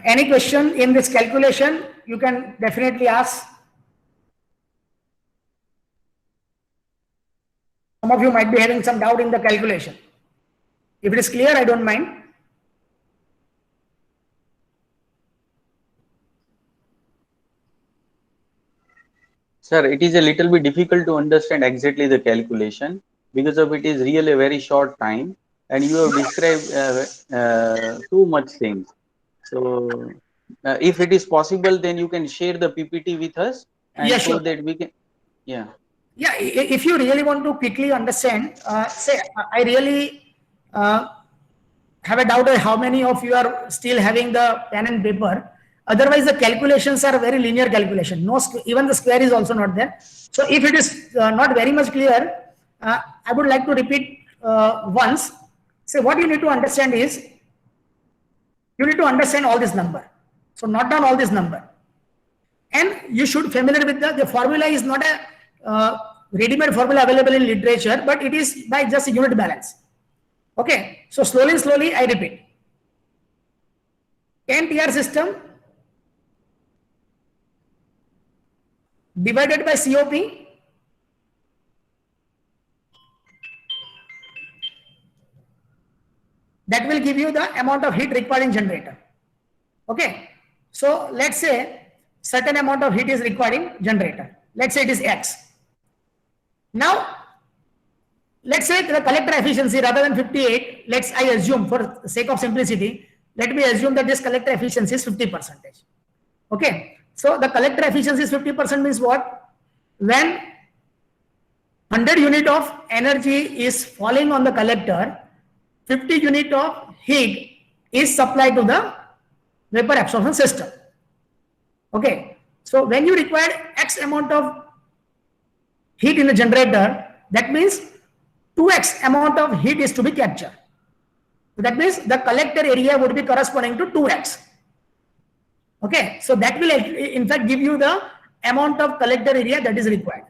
E: Any question in this calculation, you can definitely ask. Some of you might be having some doubt in the calculation. If it is clear, I don't mind.
G: Sir, it is a little bit difficult to understand exactly the calculation because of it is really a very short time and you have described too much things. So if it is possible, then you can share the PPT with us and
E: Yeah,
G: so
E: sure.
G: that we can, yeah.
E: Yeah, if you really want to quickly understand, say I really have a doubt of how many of you are still having the pen and paper. Otherwise, the calculations are very linear calculation. No, even the square is also not there. So if it is not very much clear, I would like to repeat once. So what you need to understand is, you need to understand all this number. So note down all this number. And you should familiar with the formula is not a ready-made formula available in literature, but it is by just a unit balance. Okay, so slowly I repeat. 10 TR system divided by COP that will give you the amount of heat required in generator. Okay, so let's say certain amount of heat is required in generator. Let's say it is X. Now, let's say the collector efficiency rather than 58, I assume for the sake of simplicity, let me assume that this collector efficiency is 50%. Okay, so the collector efficiency is 50% means what? When 100 unit of energy is falling on the collector, 50 unit of heat is supplied to the vapor absorption system. Okay, so when you require X amount of heat in the generator, that means 2x amount of heat is to be captured. That means the collector area would be corresponding to 2x. Okay, so that will in fact give you the amount of collector area that is required.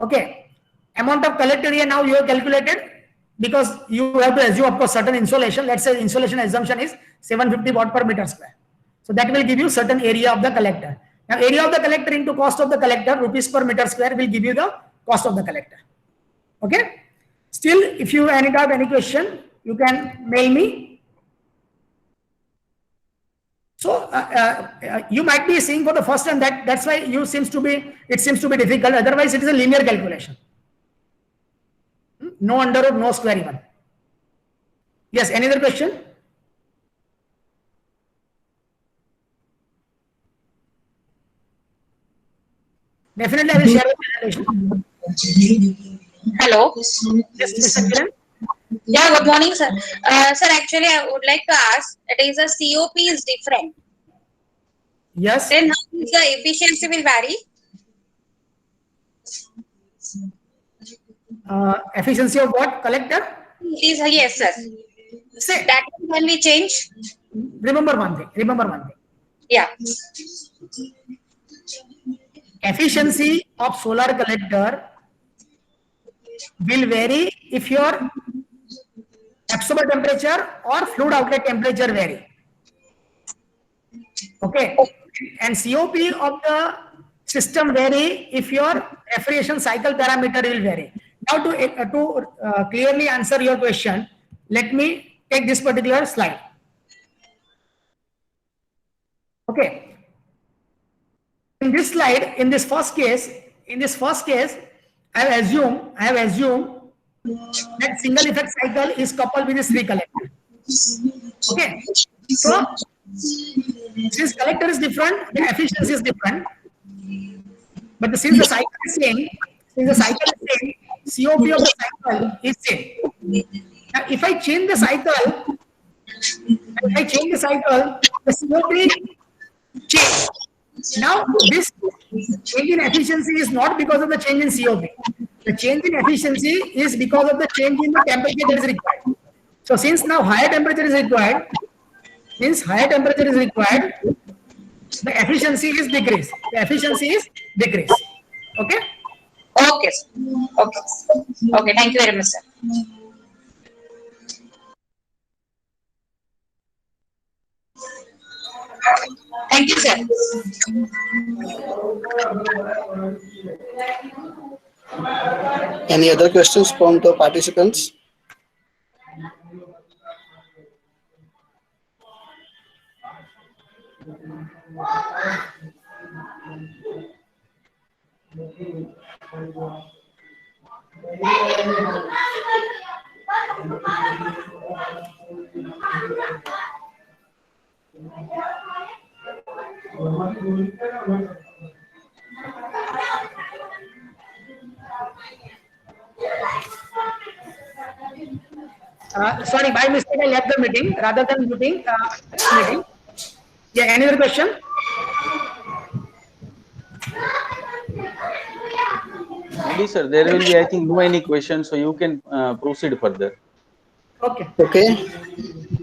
E: Okay, amount of collector area now you have calculated because you have to assume of course certain insolation. Let's say insolation assumption is 750 watt per meter square. So that will give you certain area of the collector. Now area of the collector into cost of the collector, rupees per meter square, will give you the cost of the collector. Okay. Still, if you have any question, you can mail me. So you might be seeing for the first time that's why it seems to be difficult. Otherwise, it is a linear calculation. No under root, no square even. Yes, any other question? Definitely, I will share the presentation.
I: Hello.
E: Yes, Mr. Kiran.
I: Yeah, good morning, sir. Sir, actually, I would like to ask, it is a COP is different.
E: Yes.
I: Then how is the efficiency will vary?
E: Efficiency of what? Collector?
I: Is yes, sir.
E: Say,
I: That when we change.
E: remember one thing. Remember one thing.
I: Yeah.
E: Efficiency of solar collector will vary if your absorber temperature or fluid outlet temperature vary. Okay. And COP of the system vary if your refrigeration cycle parameter will vary. Now to clearly answer your question, let me take this particular slide. Okay. In this slide, in this first case, I have assumed that single effect cycle is coupled with this three collector. Okay. So since collector is different, the efficiency is different. But since the cycle is same, COP of the cycle is same. Now, if I change the cycle, the COP change. Now, this change in efficiency is not because of the change in COP. The change in efficiency is because of the change in the temperature that is required. So, since now higher temperature is required, the efficiency is decreased. Okay?
I: Okay, sir. Okay. Okay, thank you very much, sir. Thank you, sir.
J: Any other questions from the participants?
E: Sorry, by mistake I left the meeting rather than meeting. Yeah, any other question?
G: Maybe, sir, there will be, I think, no any questions, so you can proceed further.
E: Okay.
J: Okay.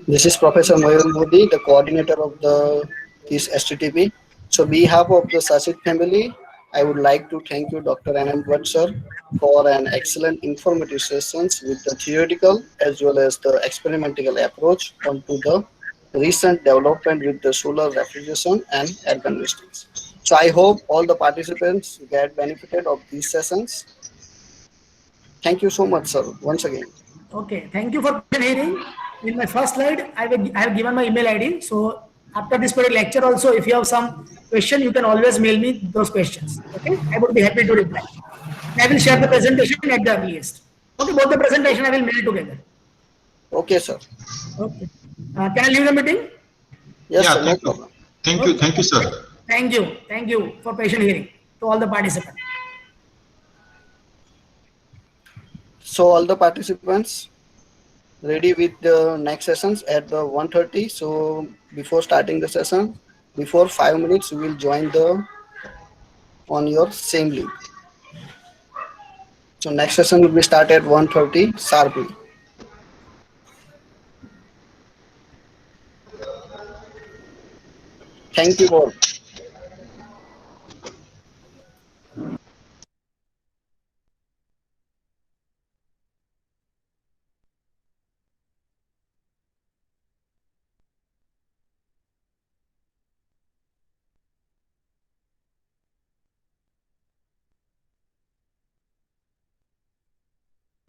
J: This is Professor Mayur Modi, the coordinator of this STTP. So, on behalf of the Sasit family, I would like to thank you, Dr. Anand Bhatt, sir, for an excellent informative sessions with the theoretical as well as the experimental approach onto the recent development with the solar refrigeration and air conditioning. So I hope all the participants get benefited of these sessions. Thank you so much, sir, once again.
E: Okay, thank you for hearing. In my first slide, I have given my email ID. So after this particular lecture also, if you have some question, you can always mail me those questions. Okay, I would be happy to reply. I will share the presentation at the earliest. Okay, both the presentation I will mail together.
J: Okay, sir.
E: Okay. Can I leave the meeting?
J: Yes,
K: yeah,
J: sir, no problem.
K: Thank you, sir.
E: Thank you for patient hearing to all the participants.
J: So all the participants ready with the next sessions at the 1:30. So before starting the session, before 5 minutes, we will join on your same link. So next session will be start at 1:30 sharply. Thank you all.